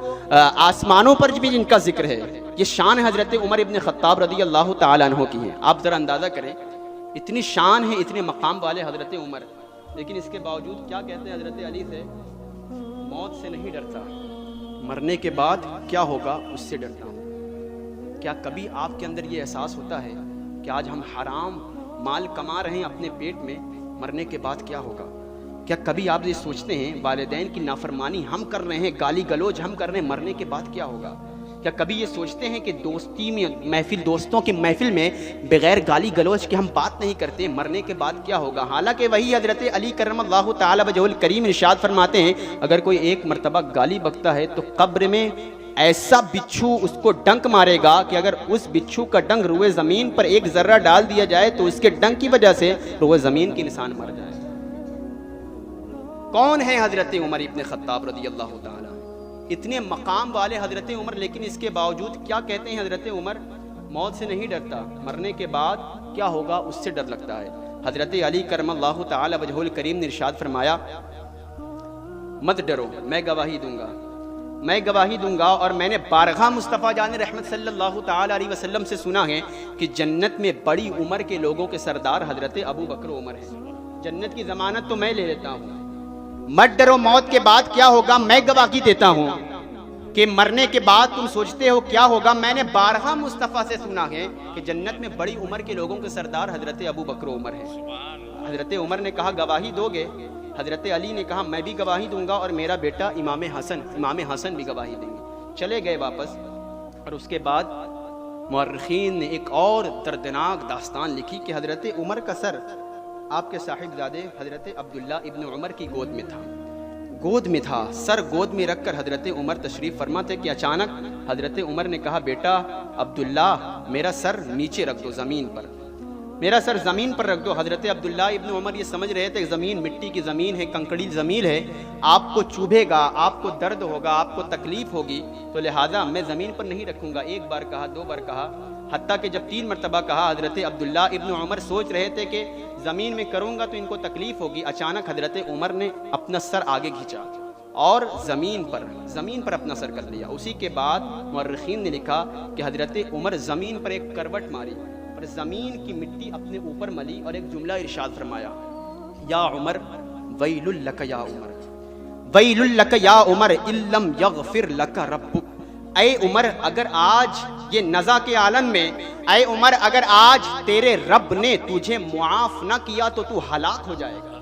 آسمانوں پر بھی جن کا ذکر ہے، یہ شان حضرت عمر ابن خطاب رضی اللہ تعالی عنہ کی ہے۔ آپ ذرا اندازہ کریں اتنی شان ہے، اتنے مقام والے حضرت عمر، لیکن اس کے باوجود کیا کہتے ہیں حضرت علی سے؟ موت سے نہیں ڈرتا، مرنے کے بعد کیا ہوگا اس سے ڈرتا ہوں۔ کیا کبھی آپ کے اندر یہ احساس ہوتا ہے کہ آج ہم حرام مال کما رہے ہیں اپنے پیٹ میں، مرنے کے بعد کیا ہوگا؟ کیا کبھی آپ یہ سوچتے ہیں والدین کی نافرمانی ہم کر رہے ہیں، گالی گلوچ ہم کر رہے ہیں، مرنے کے بعد کیا ہوگا؟ کیا کبھی یہ سوچتے ہیں کہ دوستی میں محفل، دوستوں کی محفل میں بغیر گالی گلوچ کے ہم بات نہیں کرتے، مرنے کے بعد کیا ہوگا؟ حالانکہ وہی حضرت علی کرم اللہ تعالی وجہ الکریم ارشاد فرماتے ہیں اگر کوئی ایک مرتبہ گالی بکتا ہے تو قبر میں ایسا بچھو اس کو ڈنک مارے گا کہ اگر اس بچھو کا ڈنک روئے زمین پر ایک ذرہ ڈال دیا جائے تو اس کے ڈنک کی وجہ سے روئے زمین کی انسان مر جائے۔ کون ہے حضرت عمر ابن خطاب رضی اللہ تعالی؟ اتنے مقام والے حضرت عمر، لیکن اس کے باوجود کیا کہتے ہیں حضرت عمر؟ موت سے نہیں ڈرتا، مرنے کے بعد کیا ہوگا اس سے ڈر لگتا ہے۔ حضرت علی کرم اللہ تعالی وجہ الکریم نے ارشاد فرمایا مت ڈرو، میں گواہی دوں گا، میں گواہی دوں گا، اور میں نے بارگاہ مصطفیٰ جان رحمت صلی اللہ تعالی علیہ وسلم سے سنا ہے کہ جنت میں بڑی عمر کے لوگوں کے سردار حضرت ابو بکر عمر ہیں، جنت کی ضمانت تو میں لے لیتا ہوں، مت ڈرو موت کے بعد کیا ہوگا، میں گواہی دیتا ہوں۔ کہ مرنے کے بعد تم سوچتے ہو کیا ہوگا. میں نے بارہا مصطفیٰ سے سنا ہے کہ جنت میں بڑی عمر کے لوگوں کے سردار حضرت ابو بکر و عمر ہیں. حضرت عمر نے کہا گواہی دو گے؟ حضرت علی نے کہا میں بھی گواہی دوں گا اور میرا بیٹا امام حسن بھی گواہی دیں گے. چلے گئے واپس. اور اس کے بعد مورخین نے ایک اور دردناک داستان لکھی کہ حضرت عمر کا سر آپ کے صاحبزادے حضرت عبداللہ ابن عمر کی گود میں تھا. سر گود میں رکھ کر حضرت عمر تشریف فرما تھے کہ اچانک حضرت عمر نے کہا بیٹا عبداللہ میرا سر نیچے رکھ دو، زمین پر، میرا سر زمین پر رکھ دو. حضرت عبداللہ ابن عمر یہ سمجھ رہے تھے زمین مٹی کی زمین ہے، کنکڑی زمین ہے، آپ کو چوبھے گا، آپ کو درد ہوگا، آپ کو تکلیف ہوگی، تو لہٰذا میں زمین پر نہیں رکھوں گا. ایک بار کہا، دو بار کہا، حتیٰ کہ جب 3 مرتبہ کہا حضرت عبداللہ ابن عمر سوچ رہے تھے کہ زمین میں کروں گا تو ان کو تکلیف ہوگی. اچانک حضرت عمر نے اپنا سر آگے کھینچا اور زمین پر اپنا سر کر لیا. اسی کے بعد مورخین نے لکھا کہ حضرت عمر زمین پر ایک کروٹ ماری اور زمین کی مٹی اپنے اوپر ملی اور ایک جملہ ارشاد فرمایا، یا عمر ویل لک یا عمر، ویل لک یا عمر ان لم یغفر لک ربک. اے عمر اگر آج یہ نزا کے عالم میں، اے عمر اگر آج تیرے رب نے تجھے معاف نہ کیا تو تو ہلاک ہو جائے گا.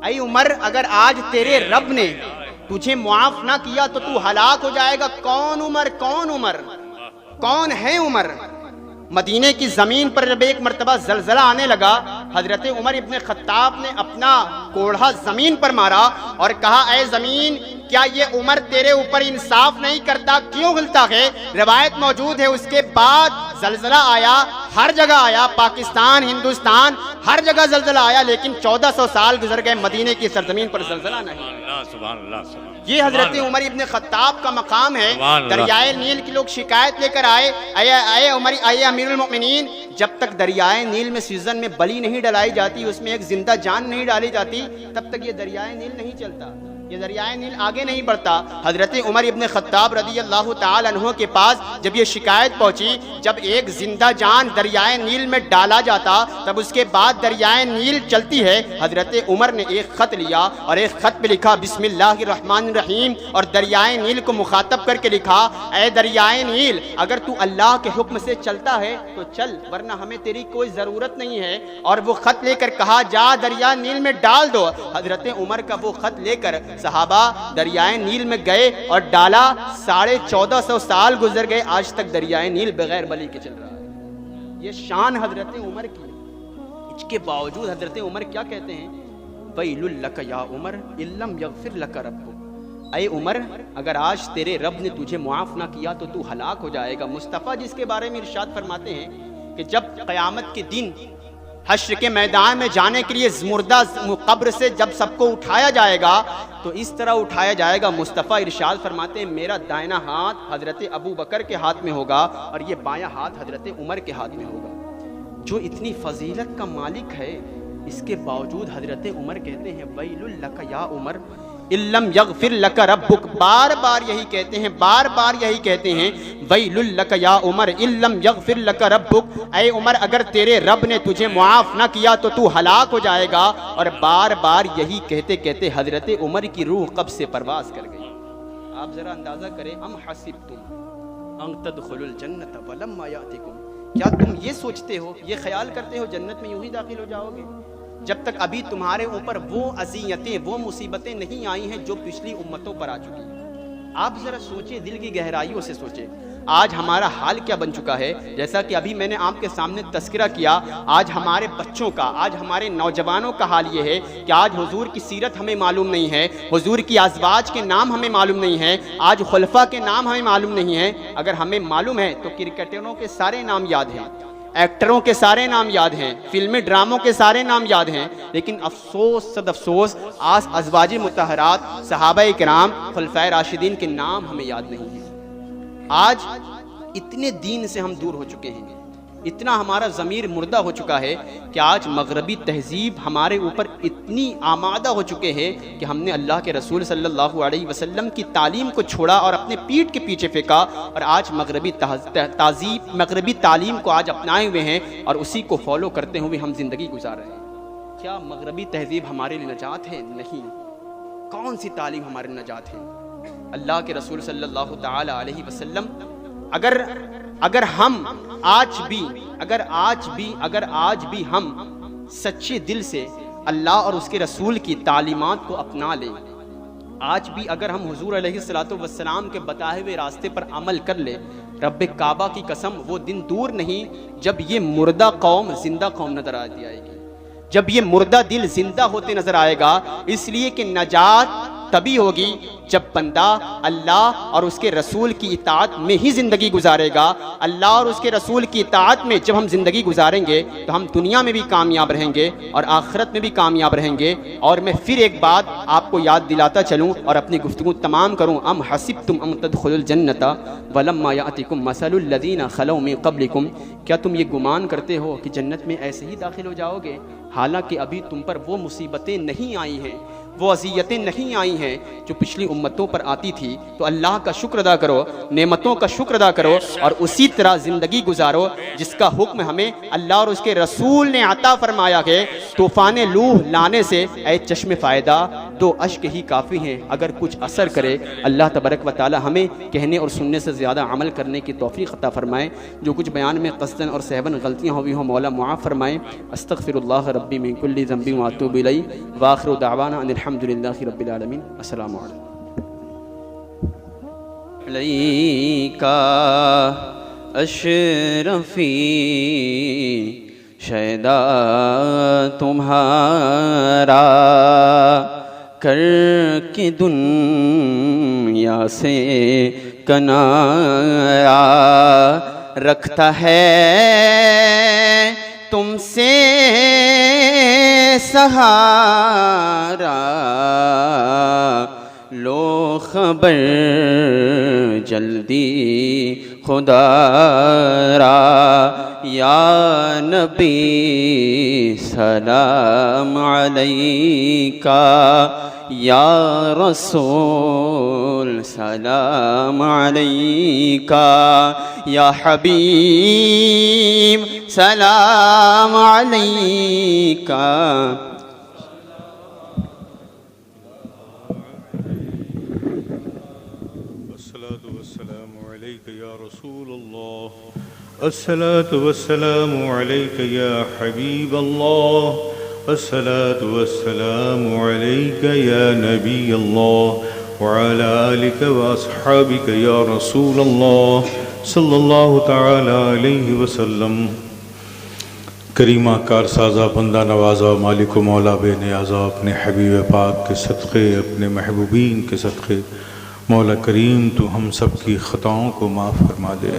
اے عمر اگر آج تیرے رب نے تجھے معاف نہ کیا تو تو ہلاک ہو جائے گا. کون ہے عمر؟ مدینے کی زمین پر جب ایک مرتبہ زلزلہ آنے لگا، حضرت عمر ابن خطاب نے اپنا کوڑھا زمین پر مارا اور کہا اے زمین کیا یہ عمر تیرے اوپر انصاف نہیں کرتا، کیوں غلطہ ہے؟ روایت موجود ہے اس کے بعد زلزلہ آیا، ہر جگہ آیا، پاکستان، ہندوستان، ہر جگہ زلزلہ آیا، لیکن 1400 سال گزر گئے مدینے کی سرزمین پر زلزلہ نہیں. یہ حضرت عمر ابن خطاب کا مقام ہے. دریائے نیل کے لوگ شکایت لے کر آئے، اے امیر المؤمنین، جب تک دریائے نیل میں سیزن میں بلی نہیں ڈلائی جاتی، اس میں ایک زندہ جان نہیں ڈالی جاتی، تب تک یہ دریائے نیل نہیں چلتا، یہ دریائے نیل آگے نہیں بڑھتا. حضرت عمر ابن خطاب رضی اللہ تعالی عنہ کے پاس جب یہ شکایت پہنچی، جب ایک زندہ جان دریائے نیل میں ڈالا جاتا تب اس کے بعد دریائے نیل چلتی ہے. حضرت عمر نے ایک خط لیا اور ایک خط پہ لکھا بسم اللہ الرحمن الرحیم، اور دریائے نیل کو مخاطب کر کے لکھا اے دریائے نیل اگر تو اللہ کے حکم سے چلتا ہے تو چل، ورنہ ہمیں تیری کوئی ضرورت نہیں ہے. اور وہ خط لے کر کہا جا دریائے نیل میں ڈال دو. حضرت عمر کا وہ خط لے کر صحابہ دریائے نیل میں گئے اور ڈالا. 1450 سال گزر گئے، آج تک دریائے نیل بغیر بلی کے چل رہا ہے. یہ شان حضرت عمر کی. اس کے باوجود حضرت عمر کیا کہتے ہیں؟ ویل لک یا عمر ان لم یغفر لک ربک. اے عمر اگر آج تیرے رب نے تجھے معاف نہ کیا تو تو ہلاک ہو جائے گا. مصطفیٰ جس کے بارے میں ارشاد فرماتے ہیں کہ جب قیامت کے دن حشر کے میدان میں جانے کے لیے مردہ قبر سے جب سب کو اٹھایا جائے گا تو اس طرح اٹھایا جائے گا. مصطفیٰ ارشاد فرماتے ہیں میرا دائنا ہاتھ حضرت ابو بکر کے ہاتھ میں ہوگا اور یہ بایاں ہاتھ حضرت عمر کے ہاتھ میں ہوگا. جو اتنی فضیلت کا مالک ہے اس کے باوجود حضرت عمر کہتے ہیں ویل لک یا عمر ان لم یغفر لک ربک. بار بار یہی کہتے ہیں ویل لک یا عمر ان لم یغفر لک ربک. اے عمر اگر تیرے رب نے تجھے معاف نہ کیا تو تو ہلاک ہو جائے گا. اور بار بار یہی کہتے کہتے حضرت عمر کی روح قبض سے پرواز کر گئی. آپ ذرا اندازہ کریں، ام حسبتم ان تدخلوا الجنۃ ولما یاتکم، کیا تم یہ سوچتے ہو، یہ خیال کرتے ہو جنت میں یوں ہی داخل ہو جاؤ گے جب تک ابھی تمہارے اوپر وہ اذیتیں، وہ مصیبتیں نہیں آئی ہیں جو پچھلی امتوں پر آ چکی ہیں. آپ ذرا سوچیں، دل کی گہرائیوں سے سوچیں آج ہمارا حال کیا بن چکا ہے. جیسا کہ ابھی میں نے آپ کے سامنے تذکرہ کیا، آج ہمارے بچوں کا، آج ہمارے نوجوانوں کا حال یہ ہے کہ آج حضور کی سیرت ہمیں معلوم نہیں ہے، حضور کی ازواج کے نام ہمیں معلوم نہیں ہے، آج خلفاء کے نام ہمیں معلوم نہیں ہے. اگر ہمیں معلوم ہے تو کرکٹروں کے سارے نام یاد ہیں، ایکٹروں کے سارے نام یاد ہیں، فلمی ڈراموں کے سارے نام یاد ہیں، لیکن افسوس صد افسوس آج ازواج مطہرات، صحابہ کرام، خلفائے راشدین کے نام ہمیں یاد نہیں ہیں. آج اتنے دین سے ہم دور ہو چکے ہیں، اتنا ہمارا ضمیر مردہ ہو چکا ہے کہ آج مغربی تہذیب ہمارے اوپر اتنی آمادہ ہو چکے ہیں کہ ہم نے اللہ کے رسول صلی اللہ علیہ وسلم کی تعلیم کو چھوڑا اور اپنے پیٹھ کے پیچھے پھینکا اور آج مغربی تہذیب، مغربی تعلیم کو آج اپنائے ہوئے ہیں اور اسی کو فالو کرتے ہوئے ہم زندگی گزار رہے ہیں. کیا مغربی تہذیب ہمارے لیے نجات ہے؟ نہیں. کون سی تعلیم ہمارے لیے نجات ہے؟ اللہ کے رسول صلی اللہ تعالی علیہ وسلم اگر ہم آج بھی ہم سچے دل سے اللہ اور اس کے رسول کی تعلیمات کو اپنا لیں، آج بھی اگر ہم حضور علیہ الصلوۃ والسلام کے بتائے ہوئے راستے پر عمل کر لیں، رب کعبہ کی قسم وہ دن دور نہیں جب یہ مردہ قوم زندہ قوم نظر آتی آئے گی، جب یہ مردہ دل زندہ ہوتے نظر آئے گا، اس لیے کہ نجات تبھی ہوگی جب بندہ اللہ اور اس کے رسول کی اطاعت میں ہی زندگی گزارے گا۔ اللہ اور اس کے رسول کی اطاعت میں جب ہم زندگی گزاریں گے تو ہم دنیا میں بھی کامیاب رہیں گے اور آخرت میں بھی کامیاب رہیں گے۔ اور میں پھر ایک بات آپ کو یاد دلاتا چلوں اور اپنی گفتگو تمام کروں، ام حسبتم ان تدخلوا الجنۃ ولما یأتکم مثل الذین خلوا من قبلکم، کیا تم یہ گمان کرتے ہو کہ جنت میں ایسے ہی داخل ہو جاؤ گے حالانکہ ابھی تم پر وہ مصیبتیں نہیں آئی ہیں، وہ اذیتیں نہیں آئی ہیں جو پچھلی امتوں پر آتی تھی۔ تو اللہ کا شکر ادا کرو، نعمتوں کا شکر ادا کرو اور اسی طرح زندگی گزارو جس کا حکم ہمیں اللہ اور اس کے رسول نے عطا فرمایا ہے۔ طوفان لوح لانے سے اے چشم فائدہ، 2 اشک ہی کافی ہیں اگر کچھ اثر کرے۔ اللہ تبارک و تعالی ہمیں کہنے اور سننے سے زیادہ عمل کرنے کی توفیق عطا فرمائے۔ جو کچھ بیان میں قصداً اور سہواً غلطیاں ہوئی ہوں مولا معاف فرمائے۔ استغفر اللہ ربی من کل ذنب واتوب الیہ، واخر دعوانا ان الحمد للہ رب العالمین۔ السلام علیکم۔ علیکا اشرفی شیدا تمہارا کر کے دنیا سے کنارا، رکھتا ہے تم سے سہارا، لو خبر جلدی خدا را، یا نبی سلام علیکا، یا رسول سلام علیکا، یا حبیب سلام علیکا۔ الصلاة والسلام عليك يا حبيب الله، الصلاة والسلام عليك يا نبي الله، وعلى آلك وأصحابك يا رسول الله صلى الله تعالى عليه وسلم۔ کریمہ کارسازہ بندہ نوازہ مالک و مولا بے نیازہ، اپنے حبیب پاک کے صدقے، اپنے محبوبین کے صدقے، مولا کریم تو ہم سب کی خطاؤں کو معاف فرما دے۔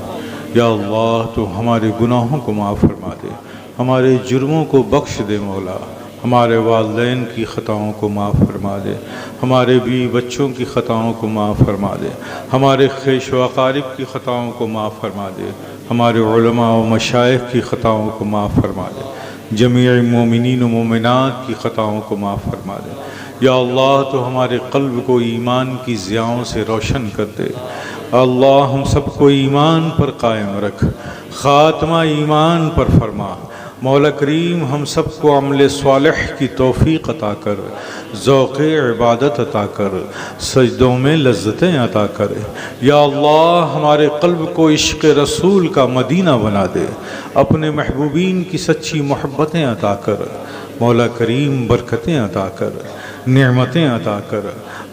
یا اللہ تو ہمارے گناہوں کو معاف فرما دے، ہمارے جرموں کو بخش دے مولا، ہمارے والدین کی خطاؤں کو معاف فرما دے، ہمارے بیوی بچوں کی خطاؤں کو معاف فرما دے، ہمارے خیش و اقارب کی خطاؤں کو معاف فرما دے، ہمارے علماء و مشائخ کی خطاؤں کو معاف فرما دے، جمیع مومنین و مومنات کی خطاؤں کو معاف فرما دے۔ یا اللہ تو ہمارے قلب کو ایمان کی ضیاؤں سے روشن کر دے۔ اللہ ہم سب کو ایمان پر قائم رکھ، خاتمہ ایمان پر فرما۔ مولا کریم ہم سب کو عمل صالح کی توفیق عطا کر، ذوق عبادت عطا کر، سجدوں میں لذتیں عطا کر۔ یا اللہ ہمارے قلب کو عشق رسول کا مدینہ بنا دے، اپنے محبوبین کی سچی محبتیں عطا کر۔ مولا کریم برکتیں عطا کر، نعمتیں عطا کر،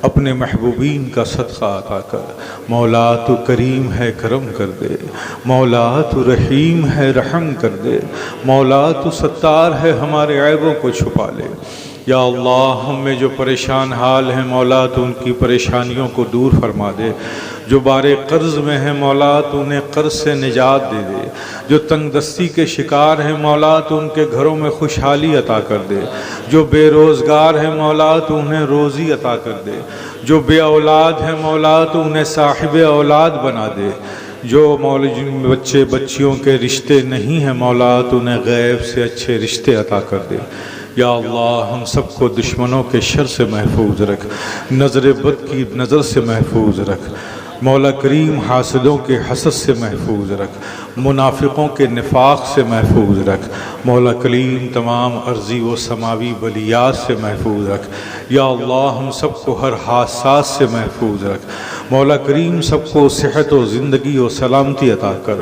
اپنے محبوبین کا صدقہ عطا کر۔ مولا تو کریم ہے کرم کر دے، مولا تو رحیم ہے رحم کر دے، مولا تو ستار ہے ہمارے عیبوں کو چھپا لے۔ یا اللہ ہم میں جو پریشان حال ہیں مولا تو ان کی پریشانیوں کو دور فرما دے، جو بارے قرض میں ہیں مولا تو انہیں قرض سے نجات دے دے، جو تنگ دستی کے شکار ہیں مولا تو ان کے گھروں میں خوشحالی عطا کر دے، جو بے روزگار ہیں مولا تو انہیں روزی عطا کر دے، جو بے اولاد ہیں مولا تو انہیں صاحب اولاد بنا دے، جو مولا جن بچے بچیوں کے رشتے نہیں ہیں مولا تو انہیں غیب سے اچھے رشتے عطا کر دے۔ یا اللہ ہم سب کو دشمنوں کے شر سے محفوظ رکھ، نظر بد کی نظر سے محفوظ رکھ، مولا کریم حاسدوں کے حسد سے محفوظ رکھ، منافقوں کے نفاق سے محفوظ رکھ، مولا کریم تمام ارضی و سماوی بلیات سے محفوظ رکھ۔ یا اللہ ہم سب کو ہر حادثات سے محفوظ رکھ، مولا کریم سب کو صحت و زندگی و سلامتی عطا کر۔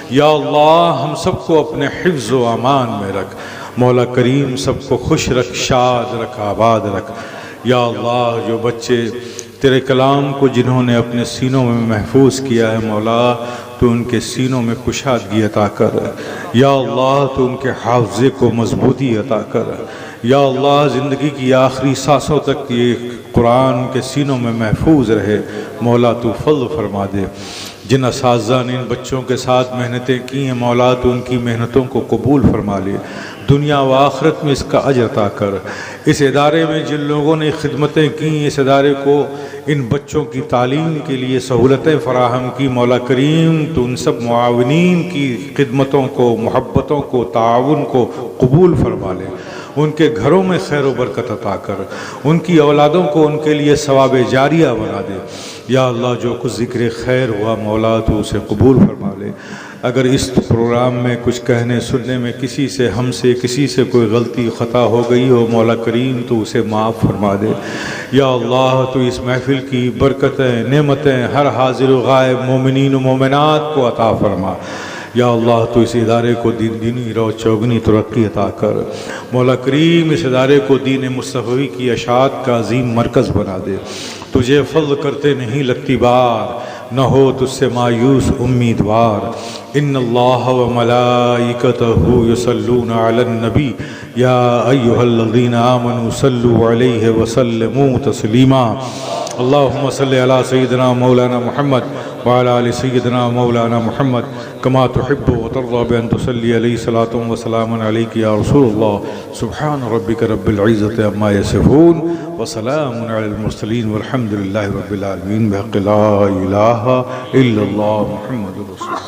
یا اللہ ہم سب کو اپنے حفظ و امان میں رکھ۔ مولا کریم سب کو خوش رکھ، شاد رکھ، آباد رکھ۔ یا اللہ جو بچے تیرے کلام کو جنہوں نے اپنے سینوں میں محفوظ کیا ہے مولا، تو ان کے سینوں میں کشادگی عطا کر۔ یا اللہ تو ان کے حافظے کو مضبوطی عطا کر۔ یا اللہ زندگی کی آخری سانسوں تک یہ قرآن کے سینوں میں محفوظ رہے مولا تو فضل فرما دے۔ جن اساتذہ نے ان بچوں کے ساتھ محنتیں کی ہیں مولا تو ان کی محنتوں کو قبول فرما لے، دنیا و آخرت میں اس کا اجر عطا کر۔ اس ادارے میں جن لوگوں نے خدمتیں کی، اس ادارے کو ان بچوں کی تعلیم کے لیے سہولتیں فراہم کی مولا کریم تو ان سب معاونین کی خدمتوں کو، محبتوں کو، تعاون کو قبول فرما لے۔ ان کے گھروں میں خیر و برکت عطا کر، ان کی اولادوں کو ان کے لیے ثواب جاریہ بنا دے۔ یا اللہ جو کچھ ذکر خیر ہوا مولا تو اسے قبول فرما لے۔ اگر اس پروگرام میں کچھ کہنے سننے میں کسی سے، ہم سے، کسی سے کوئی غلطی خطا ہو گئی ہو مولا کریم تو اسے معاف فرما دے۔ یا اللہ تو اس محفل کی برکتیں، نعمتیں ہر حاضر و غائب مومنین و مومنات کو عطا فرما۔ یا اللہ تو اس ادارے کو دینی رو چوگنی ترقی عطا کر۔ مولا کریم اس ادارے کو دین مصطفی کی اشاعت کا عظیم مرکز بنا دے۔ تجھے فضل کرتے نہیں لگتی بار، نہ ہو تجھ سے مایوس امیدوار۔ ان اللہ و ملائکتہ یصلون علی النبی یا ایہا الذین آمنوا صلوا علیہ وسلموا تسلیما۔ اللہم صلی علی سیدنا مولانا محمد وعلی آل سیدنا مولانا محمد کما تحب وترضى بأن تصلي عليه صلاة وسلام عليك يا رسول الله۔ سبحان ربك رب العزة عما يصفون وسلام على المرسلين والحمد لله رب العالمين بحق لا إله إلا الله محمد رسول الله۔